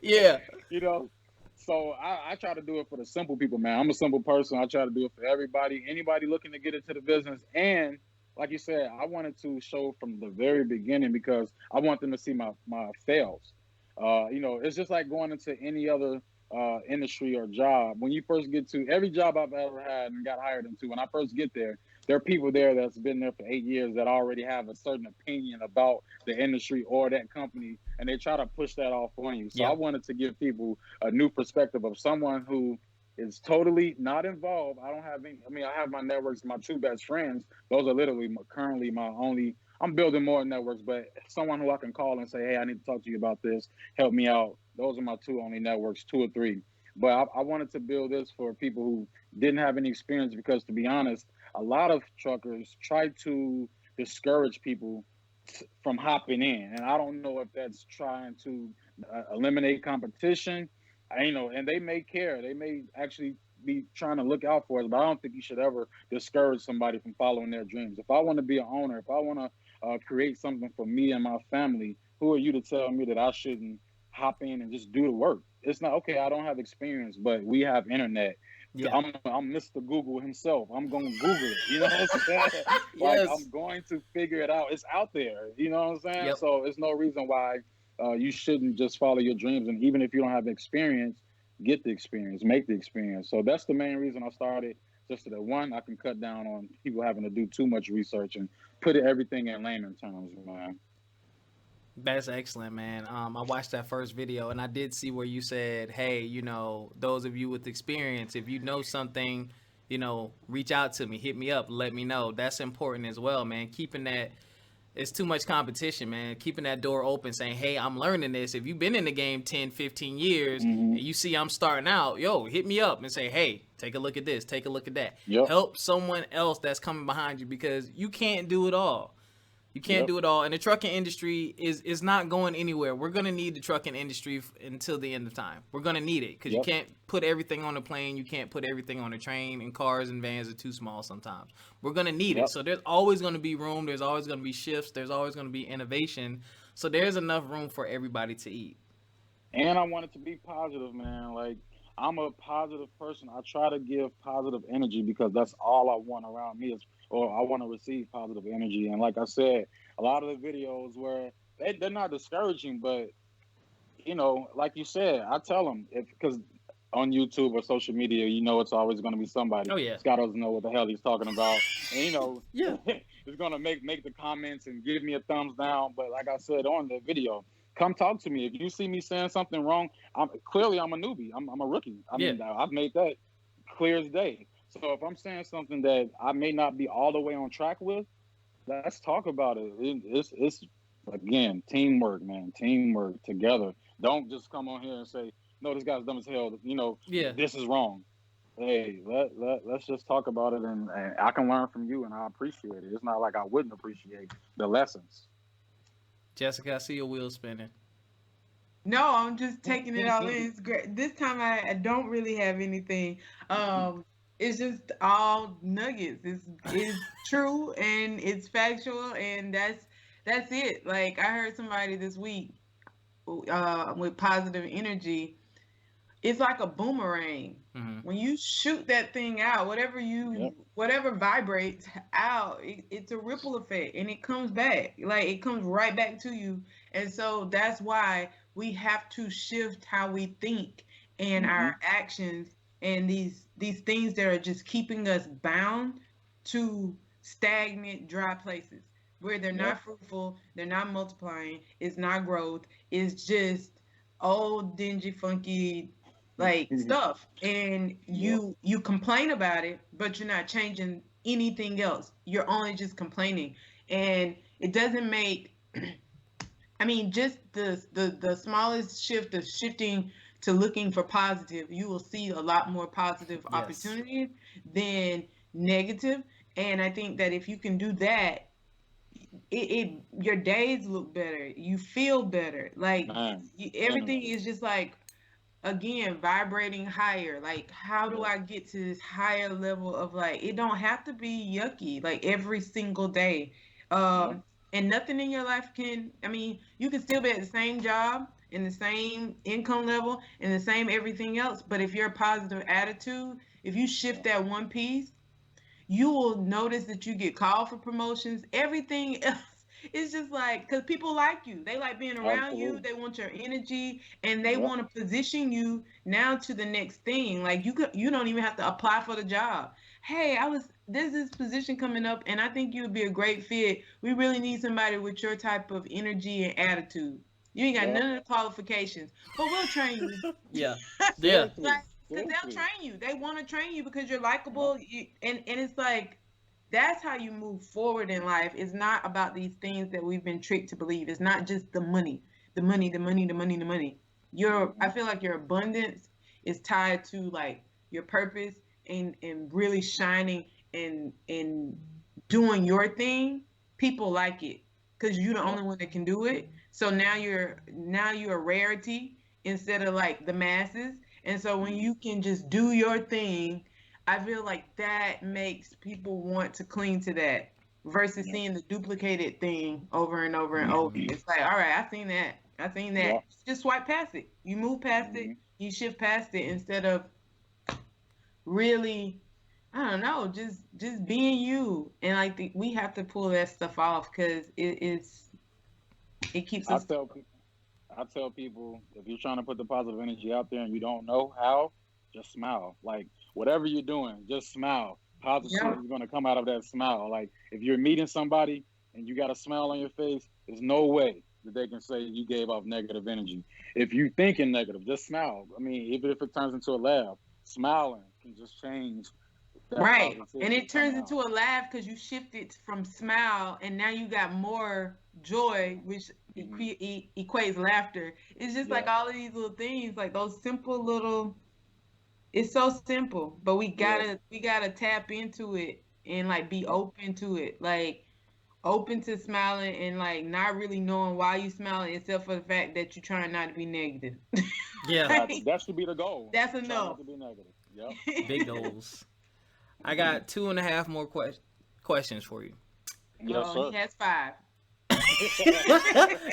Yeah. You know, so I try to do it for the simple people, man. I'm a simple person. I try to do it for everybody, anybody looking to get into the business. And like you said, I wanted to show from the very beginning because I want them to see my fails. You know, it's just like going into any other industry or job. When you first get to every job I've ever had and got hired into, when I first get there are people there that's been there for 8 years that already have a certain opinion about the industry or that company, and they try to push that off on you. So I wanted to give people a new perspective of someone who is totally not involved. I don't have any, I mean, I have my networks, my 2 best friends. Those are literally currently my only, I'm building more networks, but someone who I can call and say, hey, I need to talk to you about this, help me out. Those are my 2 only networks, 2 or 3. But I wanted to build this for people who didn't have any experience because, to be honest, a lot of truckers try to discourage people from hopping in. And I don't know if that's trying to eliminate competition. And they may care. They may actually be trying to look out for us, but I don't think you should ever discourage somebody from following their dreams. If I want to be an owner, if I want to create something for me and my family, who are you to tell me that I shouldn't hop in and just do the work? It's not, okay, I don't have experience, but we have internet. Yeah. I'm Mr. Google himself. I'm going to Google it. You know what I'm saying? Like, I'm going to figure it out. It's out there. You know what I'm saying? Yep. So there's no reason why you shouldn't just follow your dreams. And even if you don't have experience, get the experience, make the experience. So that's the main reason I started, just so that, one, I can cut down on people having to do too much research and put everything in layman terms, man. That's excellent, man. I watched that first video and I did see where you said, hey, those of you with experience, if you know something, reach out to me, hit me up, let me know. That's important as well, man. Keeping that, it's too much competition, man. Keeping that door open, saying, hey, I'm learning this. If you've been in the game 10, 15 years and you see I'm starting out, hit me up and say, hey, take a look at this, take a look at that. Yep. Help someone else that's coming behind you because you can't do it all. You can't do it all, and the trucking industry is not going anywhere. We're gonna need the trucking industry until the end of time. We're gonna need it because you can't put everything on a plane. You can't put everything on a train, and cars and vans are too small sometimes. We're gonna need it. So there's always gonna be room. There's always gonna be shifts. There's always gonna be innovation. So there's enough room for everybody to eat. And I want it to be positive, man. Like, I'm a positive person. I try to give positive energy because that's all I want around me or I want to receive positive energy. And like I said, a lot of the videos where they're not discouraging, but like you said, I tell them because on YouTube or social media, it's always going to be somebody. Oh yeah, Scott doesn't know what the hell he's talking about, and yeah, it's going to make the comments and give me a thumbs down. But like I said on the video, come talk to me if you see me saying something wrong. I'm a newbie. I'm a rookie. I mean, I've made that clear as day. So if I'm saying something that I may not be all the way on track with, let's talk about it. It's again teamwork, man. Teamwork together. Don't just come on here and say, no, this guy's dumb as hell. This is wrong. Hey, let's just talk about it, and I can learn from you, and I appreciate it. It's not like I wouldn't appreciate the lessons. Jessica, I see your wheels spinning. No, I'm just taking it all in. It's great. This time I don't really have anything. It's just all nuggets. It's true and it's factual, and that's it. Like, I heard somebody this week with positive energy. It's like a boomerang. Mm-hmm. When you shoot that thing out, whatever vibrates out, it's a ripple effect, and it comes back. Like, it comes right back to you. And so that's why we have to shift how we think and our actions, and these things that are just keeping us bound to stagnant, dry places where they're not fruitful, they're not multiplying, it's not growth, it's just old, dingy, funky, like, stuff. And you complain about it, but you're not changing anything else. You're only just complaining, and it doesn't make I mean, just the smallest shift of shifting to looking for positive, you will see a lot more positive opportunities than negative. And I think that if you can do that, your days look better. You feel better. Like, everything is just like, again, vibrating higher. Like, how do I get to this higher level of, like, it don't have to be yucky like every single day. And nothing in your life you can still be at the same job, in the same income level, in the same everything else, but if you're a positive attitude, if you shift that one piece, you will notice that you get called for promotions. Everything else is just like, because people like you. They like being around you. They want your energy, and they want to position you now to the next thing. Like, you don't even have to apply for the job. Hey, there's this position coming up, and I think you would be a great fit. We really need somebody with your type of energy and attitude. You ain't got none of the qualifications, but we'll train you. Yeah. Like, because they'll train you. They want to train you because you're likable. And it's like, that's how you move forward in life. It's not about these things that we've been tricked to believe. It's not just the money, the money, the money, the money, the money. I feel like your abundance is tied to, like, your purpose and really shining and doing your thing. People like it because you're the only one that can do it. So now you're a rarity instead of, like, the masses. And so when you can just do your thing, I feel like that makes people want to cling to that versus seeing the duplicated thing over and over and over. It's like, all right, I seen that. Just swipe past it. You move past it. You shift past it instead of really, I don't know, just being you. And, like, we have to pull that stuff off because it keeps us. I tell people, if you're trying to put the positive energy out there and you don't know how, just smile. Like, whatever you're doing, just smile. Positive is going to come out of that smile. Like, if you're meeting somebody and you got a smile on your face, there's no way that they can say you gave off negative energy. If you thinking negative, just smile. I mean, even if it turns into a laugh, smiling can just change. Right. And it turns into a laugh because you shifted from smile, and now you got more joy, which equates laughter. It's just like all of these little things, like those simple little. It's so simple, but we gotta tap into it and, like, be open to it. Like, open to smiling and like not really knowing why you smiling except for the fact that you're trying not to be negative. Yeah, Like, That should be the goal. that's Try not enough. to be negative. Yep. big goals. I got two and a half more questions for you. Yes, He sir. has five.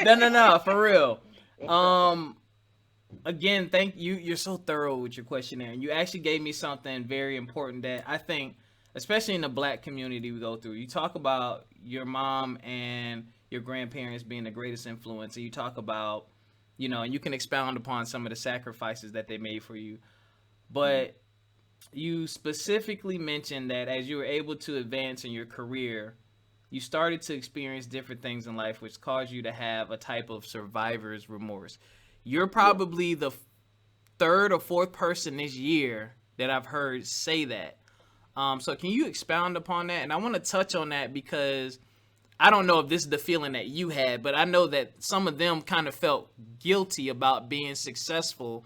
No, no, no, for real. Um, Again, thank you. You're so thorough with your questionnaire, and you actually gave me something very important that I think, especially in the Black community we go through. You talk about your mom and your grandparents being the greatest influence, and you talk about, and you can expound upon some of the sacrifices that they made for you. But you specifically mentioned that as you were able to advance in your career, you started to experience different things in life, which caused you to have a type of survivor's remorse. You're Yeah. probably the third or fourth person this year that I've heard say that. So can you expound upon that? And I want to touch on that because I don't know if this is the feeling that you had, but I know that some of them kind of felt guilty about being successful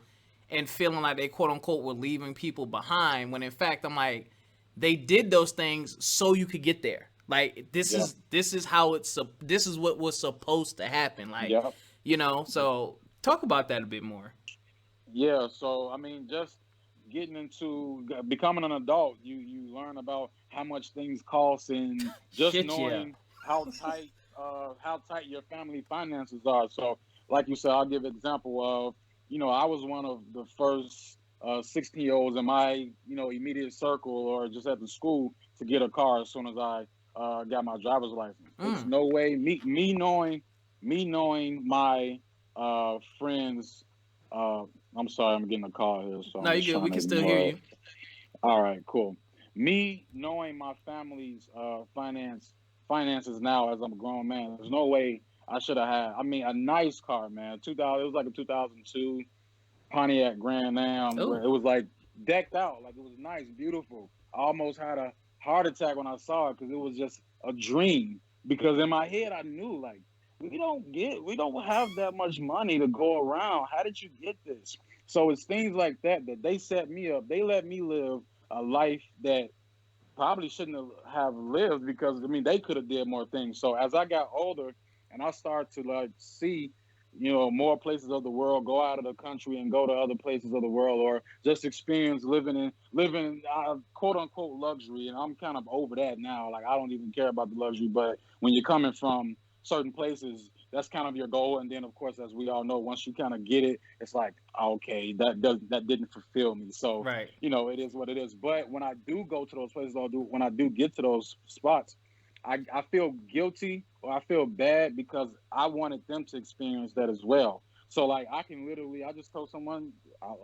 and feeling like they quote unquote were leaving people behind. When in fact, I'm like, they did those things so you could get there. Like Yep. this is how this is what was supposed to happen. Like, Yep. so talk about that a bit more. Yeah, so I mean, just getting into becoming an adult, you learn about how much things cost, and just Shit, yeah. knowing how tight your family finances are. So, like you said, I'll give an example of, I was one of the first 16-year-olds in my immediate circle or just at the school to get a car as soon as I got my driver's license. It's Mm. no way me knowing my friends. Uh, I'm sorry, I'm getting a call here, so No, I'm you just good. trying We to can still hear ignore it. you. All right, cool. Me knowing my family's finances now as I'm a grown man, there's no way I should have had. I mean, a nice car, man. 2000, it was like a 2002 Pontiac Grand Am, where Oh, it was like decked out, like it was nice, beautiful. I almost had a heart attack when I saw it because it was just a dream. Because in my head, I knew like we don't have that much money to go around. How did you get this? So it's things like that they set me up. They let me live a life that probably shouldn't have lived, because I mean they could have did more things. So as I got older and I started to like see, more places of the world, go out of the country and go to other places of the world, or just experience living quote unquote luxury. And I'm kind of over that now. Like I don't even care about the luxury, but when you're coming from certain places, that's kind of your goal. And then of course, as we all know, once you kind of get it, it's like, okay, that didn't fulfill me. So right. it is what it is. But when I do go to those places, when I do get to those spots, I feel guilty or I feel bad because I wanted them to experience that as well. So like I can literally, I just told someone,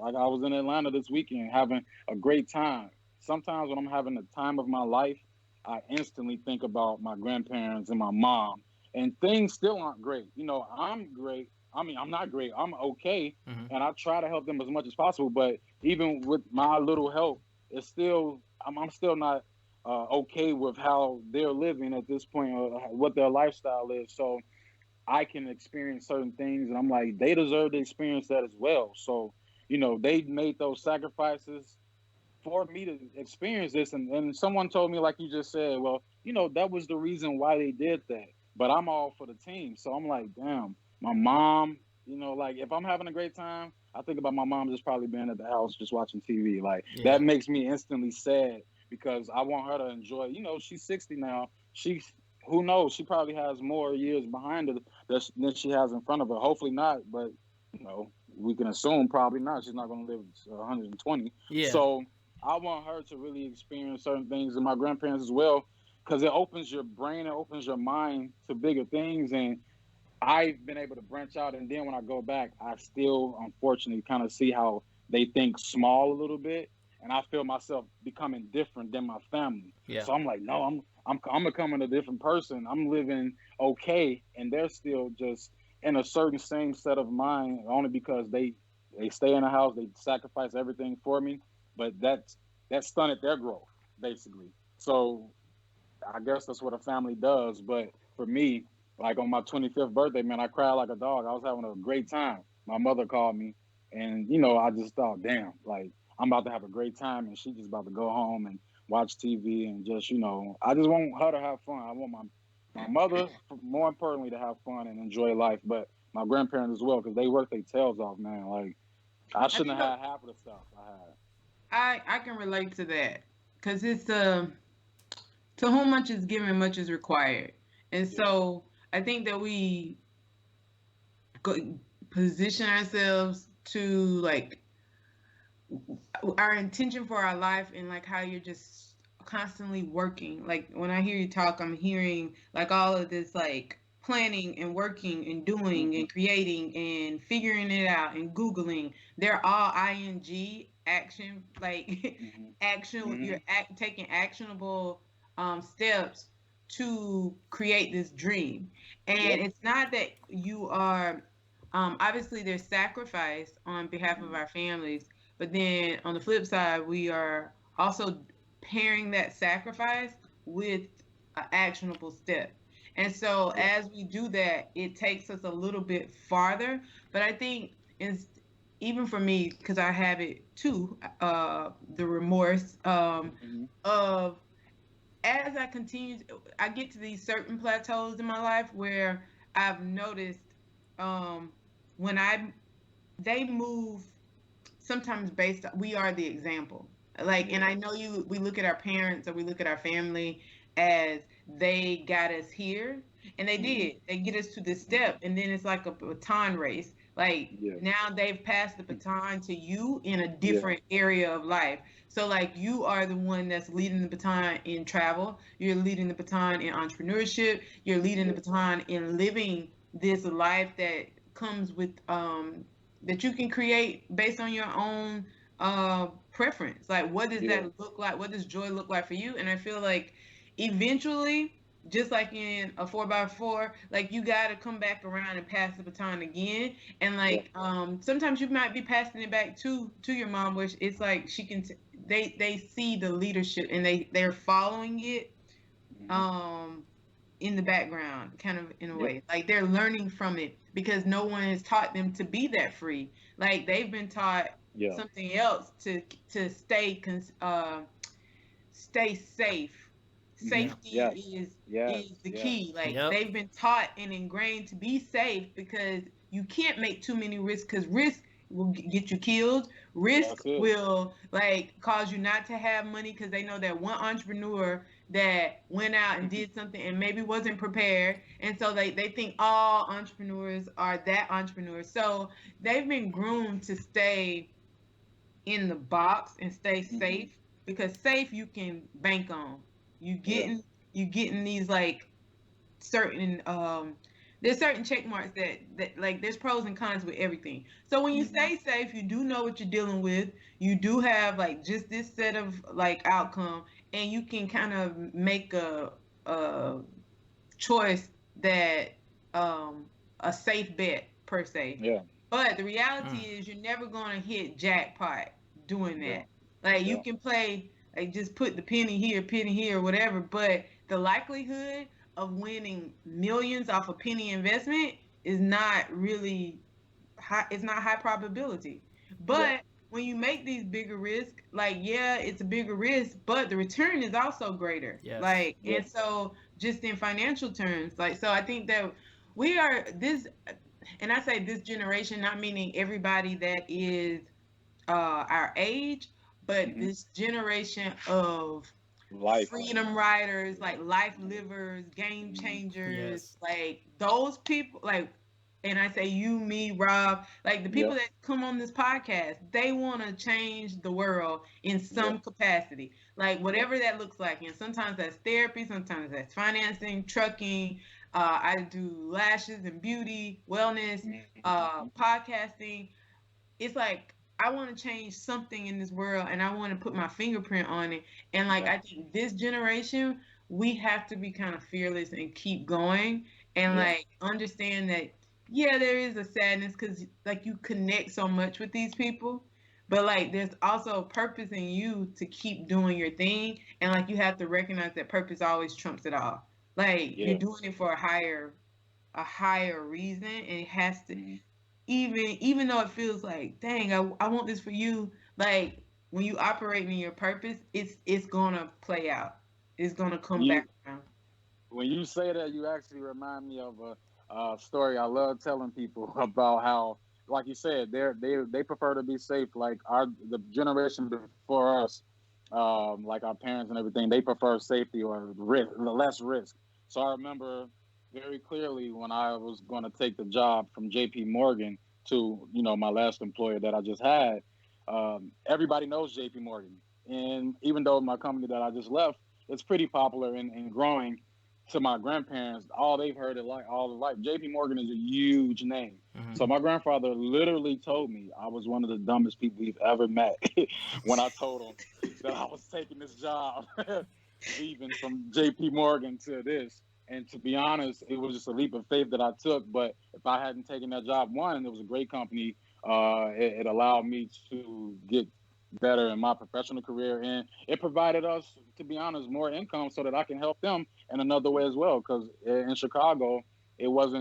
like I was in Atlanta this weekend having a great time. Sometimes when I'm having the time of my life, I instantly think about my grandparents and my mom, and things still aren't great. I'm great. I mean, I'm not great. I'm okay, Mm-hmm. and I try to help them as much as possible. But even with my little help, it's still I'm still not okay with how they're living at this point, or what their lifestyle is. So I can experience certain things, and I'm like, they deserve to experience that as well. So they made those sacrifices for me to experience this, and someone told me, like you just said, well, that was the reason why they did that. But I'm all for the team, so I'm like, damn, my mom. Like if I'm having a great time, I think about my mom just probably being at the house just watching TV. Like Yeah. that makes me instantly sad because I want her to enjoy. She's 60 now. She's Who knows? She probably has more years behind her than she has in front of her. Hopefully not, but we can assume probably not. She's not going to live 120. Yeah. So I want her to really experience certain things, and my grandparents as well, because it opens your brain, it opens your mind to bigger things. And I've been able to branch out, and then when I go back, I still unfortunately kind of see how they think small a little bit, and I feel myself becoming different than my family. Yeah. So I'm like, no, I'm becoming a different person. I'm living okay, and they're still just in a certain same set of mind, only because they stay in the house, they sacrifice everything for me, but that stunted their growth basically. So I guess that's what a family does. But for me, like on my 25th birthday, man, I cried like a dog. I was having a great time. My mother called me, and I just thought, damn, like I'm about to have a great time, and she just about to go home and watch TV and just, I just want her to have fun. I want My mother, more importantly, to have fun and enjoy life, but my grandparents as well, because they worked their tails off, man. Like I I shouldn't think have had half of the stuff I had. I can relate to that because it's to whom much is given, much is required, and Yeah. so I think that we go, position ourselves to like our intention for our life and like how you're just constantly working. Like when I hear you talk, I'm hearing like all of this like planning and working and doing Hmm. and creating and figuring it out and googling. They're all ing action, like Hmm. action. Hmm. You're taking actionable steps to create this dream. And Yep. it's not that you are obviously there's sacrifice on behalf of Hmm. our families, but then on the flip side, we are also pairing that sacrifice with an actionable step. And so Yeah. as we do that, it takes us a little bit farther. But I think it's even for me, because I have it too, the remorse Hmm. of as I continue, I get to these certain plateaus in my life where I've noticed um, when they move sometimes based we are the example, like, and Yeah. I know you we look at our parents or we look at our family as they got us here, and they Hmm. did, they get us to this Hmm. step, and then it's like a baton race, like Yeah. now they've passed the baton to you in a Yeah. different area of life. So like you are the one that's leading the baton in travel, you're leading the baton in entrepreneurship, you're leading the Yeah. baton in living this life that comes with that you can create based on your own preference. Like, what does Yeah. that look like? What does joy look like for you? And I feel like eventually, just like in a 4x4, like you got to come back around and pass the baton again. And Yeah. like sometimes you might be passing it back to your mom, which it's like they see the leadership and they're following it Hmm. um in the background, kind of in a Yep. way. Like they're learning from it because no one has taught them to be that free. Like they've been taught Yeah. something else to stay safe. Hmm. Yeah. Safety Yes. Yes. is the Yes. key. Like Yep. they've been taught and ingrained to be safe because you can't make too many risks because risk will get you killed. Risk That's it. will like cause you not to have money because they know that one entrepreneur that went out and did something and maybe wasn't prepared, and so they think all entrepreneurs are that entrepreneur. So they've been groomed to stay in the box and stay Hmm. safe because safe you can bank on. You Yeah. getting these like certain there's certain check marks that like there's pros and cons with everything. So when you Hmm. stay safe, you do know what you're dealing with. You do have like just this set of like outcome, and you can kind of make a choice that a safe bet per se. Yeah. But the reality Mm. is you're never gonna hit jackpot doing Yeah. that. Like you Yeah. can play like just put the penny here, whatever, but the likelihood of winning millions off a penny investment is not really high, it's not high probability. Yeah. But when you make these bigger risks, like yeah, it's a bigger risk, but the return is also greater. Yes. Like, Yeah. and so just in financial terms, like so I think that we are this, and I say this generation, not meaning everybody that is our age, but Hmm. this generation of Life. freedom riders, like life livers, game Hmm. changers, Yes. like those people, like, and I say you, me, Rob, like the people Yep. that come on this podcast, they want to change the world in Yep. some capacity, like Yep. whatever that looks like. And sometimes that's therapy, sometimes that's financing, trucking. I do lashes and beauty, wellness, Hmm. podcasting. It's like I want to change something in this world and I want to put my fingerprint on it. And like Yeah. I think this generation, we have to be kind of fearless and keep going and Yeah. like understand that yeah, there is a sadness cuz like you connect so much with these people. But like there's also purpose in you to keep doing your thing, and like you have to recognize that purpose always trumps it all. Like you're Yeah. doing it for a higher reason, and it has to, Hmm. even though it feels like dang, I want this for you, like when you operate in your purpose, it's gonna play out, it's gonna come You back around. when you say that, you actually remind me of a story I love telling people about how, like you said, they prefer to be safe. Like the generation before us, like our parents and everything, they prefer safety or risk, less risk. So I remember very clearly when I was going to take the job from J.P. Morgan to my last employer that I just had. Everybody knows J.P. Morgan, and even though my company that I just left, it's pretty popular and growing. To my grandparents, all they've heard it like all their life. J.P. Morgan is a huge name. Mm-hmm. So my grandfather literally told me I was one of the dumbest people we've ever met when I told him that I was taking this job, leaving from J.P. Morgan to this. And to be honest, it was just a leap of faith that I took. But if I hadn't taken that job, one, it was a great company. It allowed me to get better in my professional career, and it provided us, to be honest, more income so that I can help them in another way as well. Because in Chicago, it was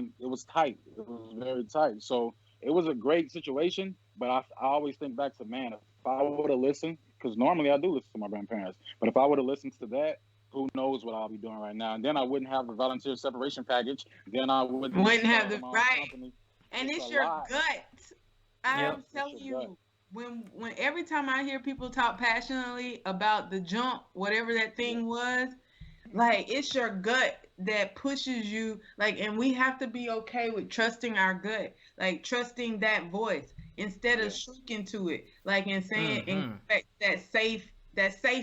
tight. It was very tight. So it was a great situation. But I always think back to, man, if I would have listened, because normally I do listen to my grandparents, but if I would have listened to that, who knows what I'll be doing right now. And then I wouldn't have the volunteer separation package. Then I wouldn't have start the my own right. company. And it's a your lot. gut. Yep. I'm telling you, when every time I hear people talk passionately about the jump, whatever that thing was, like it's your gut that pushes you, like, and we have to be okay with trusting our gut, like trusting that voice instead of shrinking to it, like, and saying and that safe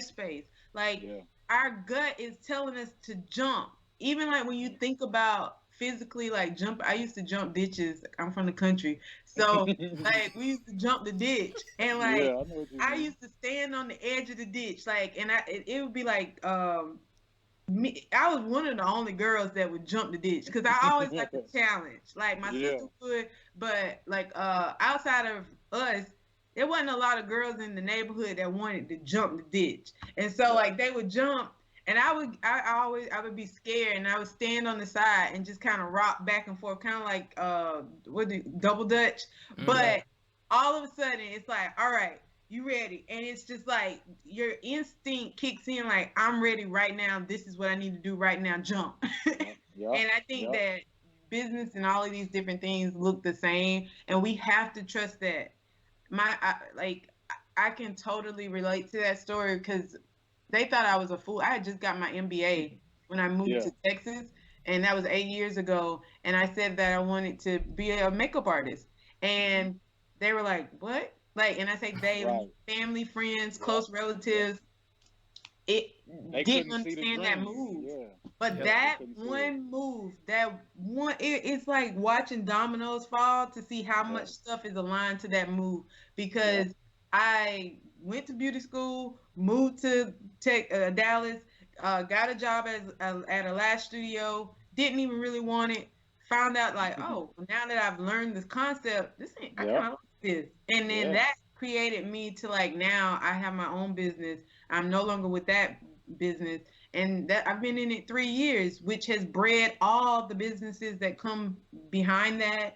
space. Like our gut is telling us to jump. Even like when you think about physically like jump, I used to jump ditches. I'm from the country. So like we used to jump the ditch, and like Yeah, I know what you I mean. used to stand on the edge of the ditch, like, and it would be like me. I was one of the only girls that would jump the ditch because I always like the challenge. Like my sister would, but like outside of us, there wasn't a lot of girls in the neighborhood that wanted to jump the ditch, and so like they would jump. And I would be scared, and I would stand on the side and just kind of rock back and forth, kind of like double dutch. But all of a sudden, it's like, all right, you ready? And it's just like your instinct kicks in, like I'm ready right now. This is what I need to do right now. Jump. And I think that business and all of these different things look the same, and we have to trust that. I can totally relate to that story because they thought I was a fool. I had just got my MBA when I moved to Texas, and that was 8 years ago. And I said that I wanted to be a makeup artist, and they were like, "What?" Like, and I say they, family, friends, close relatives, they didn't understand that move. But that one move, it's like watching dominoes fall to see how much stuff is aligned to that move. Because I went to beauty school, moved to Dallas, got a job at a lash studio, didn't even really want it. Found out like, oh, now that I've learned this concept, I kind of like this. And then that created me to like, now I have my own business. I'm no longer with that business, and that I've been in it 3 years, which has bred all the businesses that come behind that.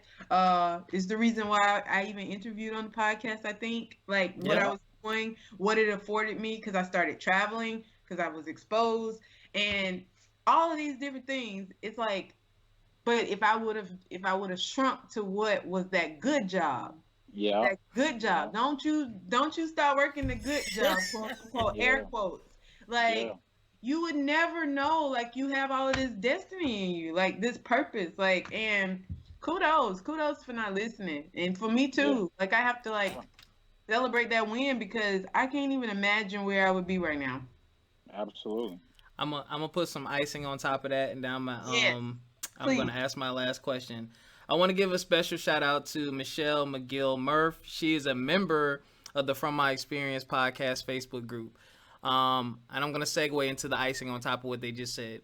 Is the reason why I even interviewed on the podcast. I think like what I was doing, what it afforded me, because I started traveling, because I was exposed, and all of these different things. It's like, but if I would have shrunk to what was that good job. That good job. Don't you start working the good job, quote unquote, air quotes. Like you would never know, like you have all of this destiny in you, like this purpose, like, and kudos for not listening. And for me too, like I have to like celebrate that win because I can't even imagine where I would be right now. Absolutely. I'm gonna put some icing on top of that, and then I'm gonna ask my last question. I want to give a special shout out to Michelle McGill Murph. She is a member of the From My Experience podcast Facebook group. And I'm gonna segue into the icing on top of what they just said.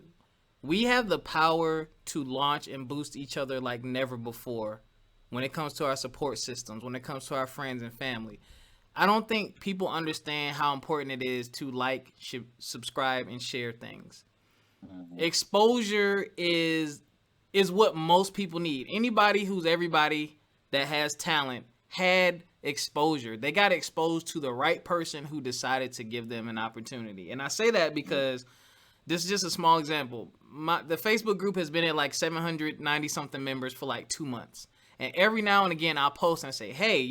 We have the power to launch and boost each other like never before when it comes to our support systems, when it comes to our friends and family. I don't think people understand how important it is to like, subscribe, and share things. Exposure is what most people need. Anybody who's everybody that has talent had exposure. They got exposed to the right person who decided to give them an opportunity. And I say that because this is just a small example. the Facebook group has been at like 790 something members for like 2 months. And every now and again, I'll post and say, hey,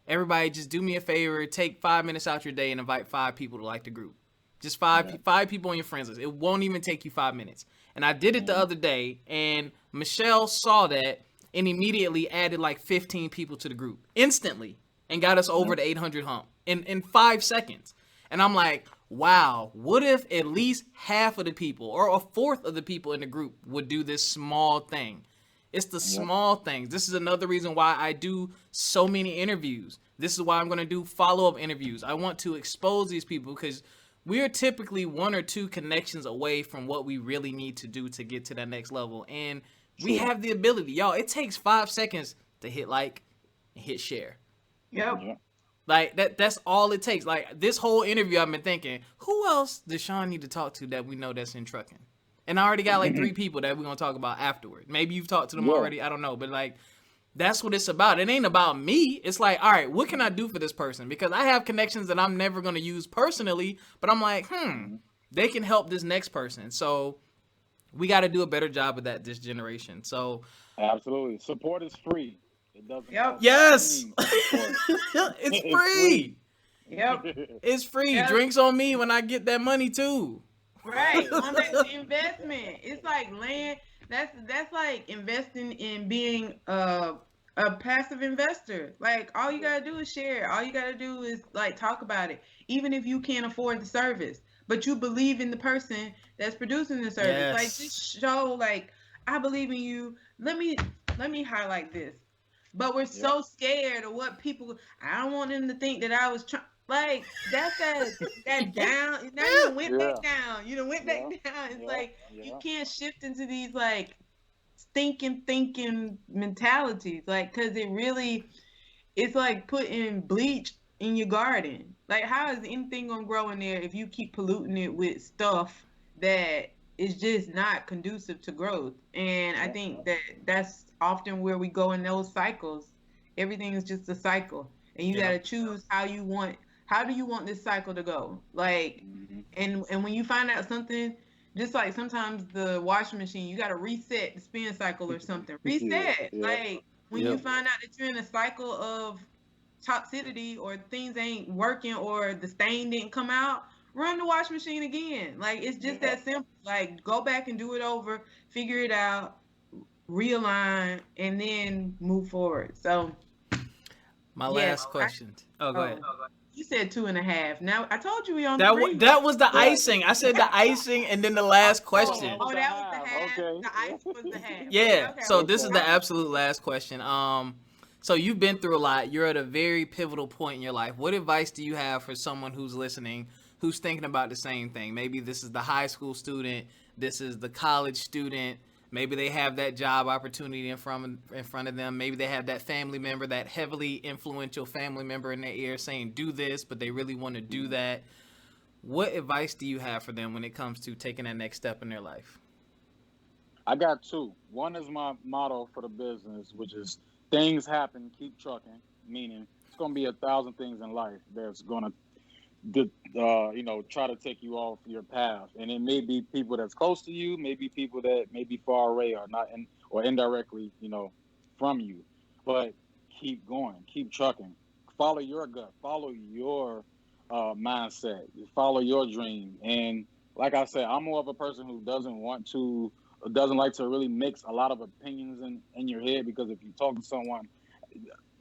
everybody just do me a favor, take 5 minutes out your day and invite 5 people to like the group. Just five people on your friends list. It won't even take you 5 minutes. And I did it the other day, and Michelle saw that and immediately added like 15 people to the group instantly and got us over the 800 hump in 5 seconds. And I'm like, wow, what if at least half of the people or a fourth of the people in the group would do this small thing? It's the small things. This is another reason why I do so many interviews. This is why I'm going to do follow-up interviews. I want to expose these people because we are typically 1 or 2 connections away from what we really need to do to get to that next level. And we have the ability. Y'all, it takes 5 seconds to hit like and hit share. Yep. Like, that's all it takes. Like, this whole interview, I've been thinking, who else does Shawn need to talk to that we know that's in trucking? And I already got like 3 people that we're going to talk about afterward. Maybe you've talked to them already. I don't know. But like, that's what it's about. It ain't about me. It's like, all right, what can I do for this person? Because I have connections that I'm never going to use personally. But I'm like, they can help this next person. So we got to do a better job of that this generation. So absolutely. Support is free. It doesn't cost yes. support. It's free. Yep. It's free. Yep. Drinks on me when I get that money too. Right. On that investment. It's like land. That's like investing in being a passive investor. Like, all you gotta do is share. All you gotta do is like talk about it. Even if you can't afford the service, but you believe in the person that's producing the service. Yes. Like, just show like, I believe in you. Let me highlight this. But we're so scared of what people. I don't want them to think that I was trying. Like, that's that down. Now you went back down. You done went back down. It's like you can't shift into these like thinking mentalities. Like, cause it's like putting bleach in your garden. Like, how is anything gonna grow in there if you keep polluting it with stuff that is just not conducive to growth? And I think that's often where we go in those cycles. Everything is just a cycle, and you gotta choose how do you want this cycle to go? Like, and when you find out something, just like sometimes the washing machine, you gotta reset the spin cycle or something. Reset. Like, when you find out that you're in a cycle of toxicity or things ain't working or the stain didn't come out, run the wash machine again. Like, it's just that simple. Like, go back and do it over, figure it out, realign, and then move forward. So my last question. Go ahead. You said 2.5. Now I told you we on that was the icing. I said the icing and then the last question. Oh, that was the half. Okay. The ice was the half. Yeah. Okay. So this is the absolute last question. So you've been through a lot. You're at a very pivotal point in your life. What advice do you have for someone who's listening, who's thinking about the same thing? Maybe this is the high school student. This is the college student. Maybe they have that job opportunity in front of them. Maybe they have that family member, that heavily influential family member in their ear saying, do this, but they really want to do that. What advice do you have for them when it comes to taking that next step in their life? I got 2. One is my motto for the business, which is things happen, keep trucking, meaning it's going to be 1,000 things in life that's going to try to take you off your path, and it may be people that's close to you, maybe people that may be far away or not, or indirectly, from you. But keep going, keep trucking, follow your gut, follow your mindset, follow your dream. And like I said, I'm more of a person who doesn't like to really mix a lot of opinions in your head, because if you talk to someone,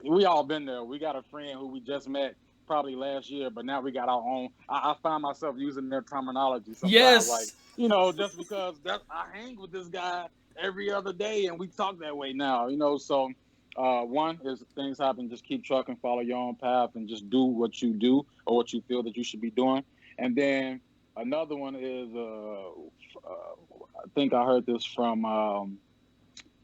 we all been there. We got a friend who we just met probably last year, but now we got our own. I find myself using their terminology sometimes. Yes. Like, just because I hang with this guy every other day and we talk that way now, so one is things happen, just keep trucking, follow your own path, and just do what you do or what you feel that you should be doing. And then another one is I think I heard this from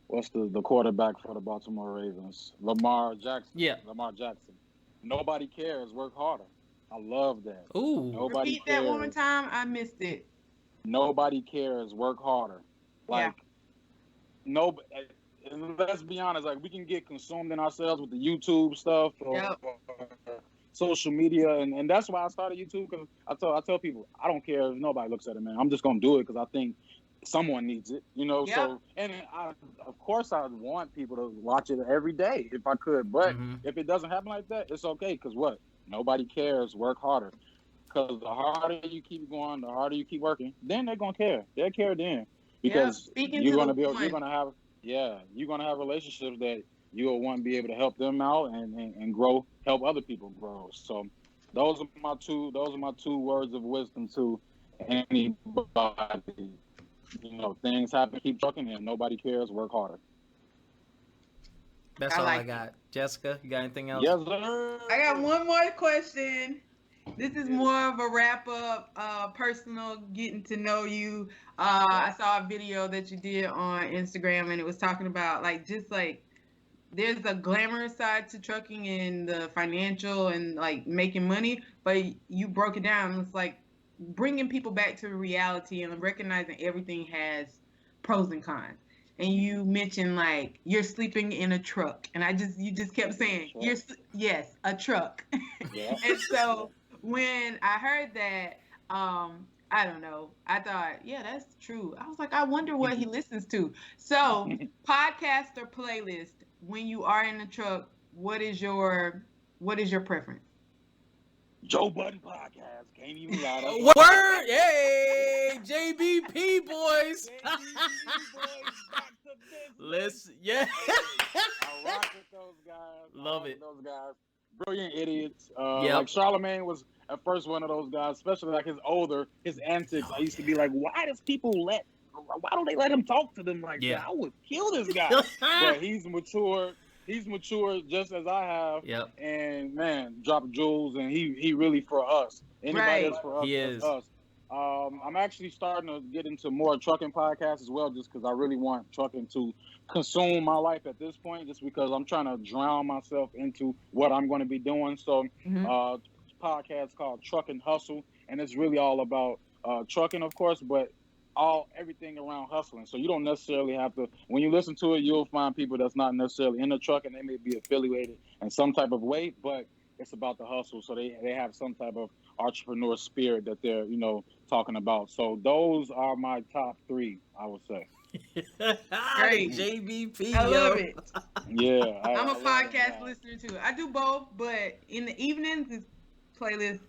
what's the quarterback for the Baltimore Ravens, Lamar Jackson. Lamar Jackson. Nobody cares. Work harder. I love that. Ooh. Nobody Repeat cares. that one more time. I missed it. Nobody cares. Work harder. Like, let's be honest. Like, we can get consumed in ourselves with the YouTube stuff or social media, and that's why I started YouTube, because I tell people I don't care if nobody looks at it, man. I'm just gonna do it because I think someone needs it, you know. Yep. So, and of course, I want people to watch it every day if I could. But if it doesn't happen like that, it's okay. Because what? Nobody cares. Work harder. Because the harder you keep going, the harder you keep working, then they're gonna care. They'll care then, Yep. because Speaking you're to gonna the be, one. you're gonna have relationships that you'll want to be able to help them out and grow, help other people grow. So those are my two words of wisdom to anybody. You know, things happen, keep trucking, and nobody cares. Work harder. That's I all I like got. Jessica, you got anything else? Yes, sir. I got one more question. This is more of a wrap up, personal, getting to know you. I saw a video that you did on Instagram, and it was talking about like just like there's a glamorous side to trucking and the financial and like making money, but you broke it down. It's like bringing people back to reality and recognizing everything has pros and cons. And you mentioned like you're sleeping in a truck, and you just kept saying yes, a truck. Yeah. And so when I heard that, I don't know, I thought, yeah, that's true. I was like, I wonder what he listens to. So podcast or playlist when you are in the truck, what is your preference? Joe Budden podcast. Can't even lie. That's Word, yay, JBP boys. back to business. Let's, yeah. I rock with those guys. Love it. Those guys, brilliant idiots. Yep. Like Charlemagne was at first one of those guys, especially like his antics. I used to be like, why don't they let him talk to them like that? I would kill this guy. But he's matured. He's matured just as I have. Yep. And man, drop jewels, and he really for us. Anybody that's for us, He that's is. us. I'm actually starting to get into more trucking podcasts as well, just because I really want trucking to consume my life at this point, just because I'm trying to drown myself into what I'm going to be doing. So, podcast called Truck and Hustle, and it's really all about trucking, of course, but everything around hustling. So you don't necessarily have to, when you listen to it, you'll find people that's not necessarily in the truck, and they may be affiliated in some type of way, but it's about the hustle. So they have some type of entrepreneur spirit that they're, talking about. So those are my top three, I would say. Great. JBP. I love it. Yeah. I'm a podcast listener too. I do both, but in the evenings it's playlist.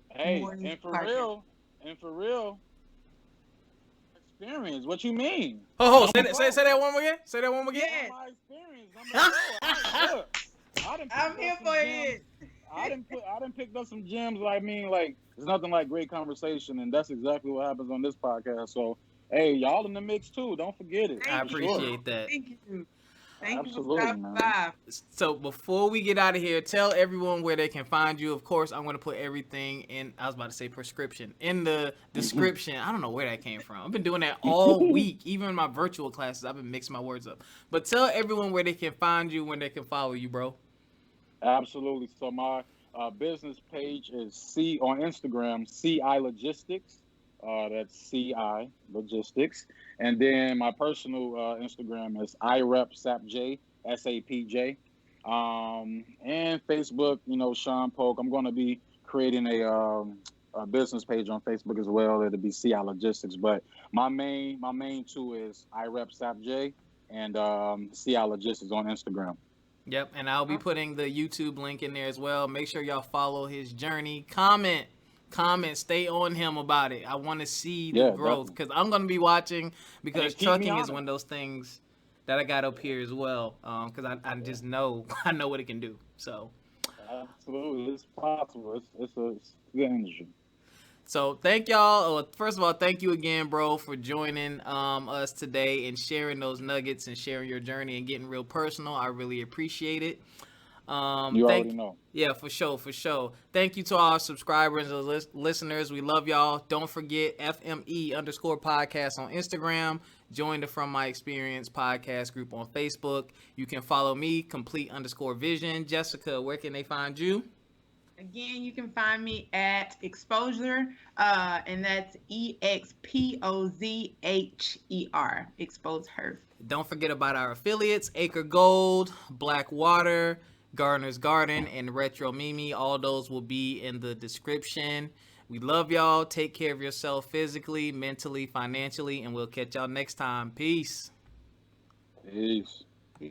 Hey, and for real, experience. What you mean? Say that one more again. Say that one more again. Yes. My experience. I'm here for it. I didn't pick up some gems. I mean, like, there's nothing like great conversation, and that's exactly what happens on this podcast. So, hey, y'all in the mix too. Don't forget it. I appreciate that. Thank you. Thank Absolutely, you for stopping by. So before we get out of here, tell everyone where they can find you. Of course, I'm going to put everything in. I was about to say prescription in the description. I don't know where that came from. I've been doing that all week. Even in my virtual classes, I've been mixing my words up. But tell everyone where they can find you, when they can follow you, bro. Absolutely. So my business page is on Instagram, CI Logistics. That's CI Logistics. And then my personal Instagram is IRepSapJ, SAPJ. And Facebook, Shawn Polk. I'm going to be creating a business page on Facebook as well. It'll be CI Logistics. But my main two is IRepSapJ and CI Logistics on Instagram. Yep, and I'll be putting the YouTube link in there as well. Make sure y'all follow his journey. Comment, stay on him about it. I want to see the growth, because I'm going to be watching, because trucking is one of those things that I got up here as well, because I just know, I know what it can do. So absolutely, it's possible. It's a good industry. So thank y'all. First of all, thank you again, bro, for joining us today and sharing those nuggets and sharing your journey and getting real personal. I really appreciate it. You already know. Yeah, for sure. Thank you to our subscribers and listeners. We love y'all. Don't forget FME_podcast on Instagram. Join the From My Experience podcast group on Facebook. You can follow me, complete_vision. Jessica, where can they find you? Again, you can find me at Exposure, and that's EXPOZHER, Expose Her. Don't forget about our affiliates, Acre Gold, Blackwater, Gardener's Garden, and Retro Mimi. All those will be in the description. We love y'all. Take care of yourself physically, mentally, financially, and we'll catch y'all next time. Peace. Peace. Peace.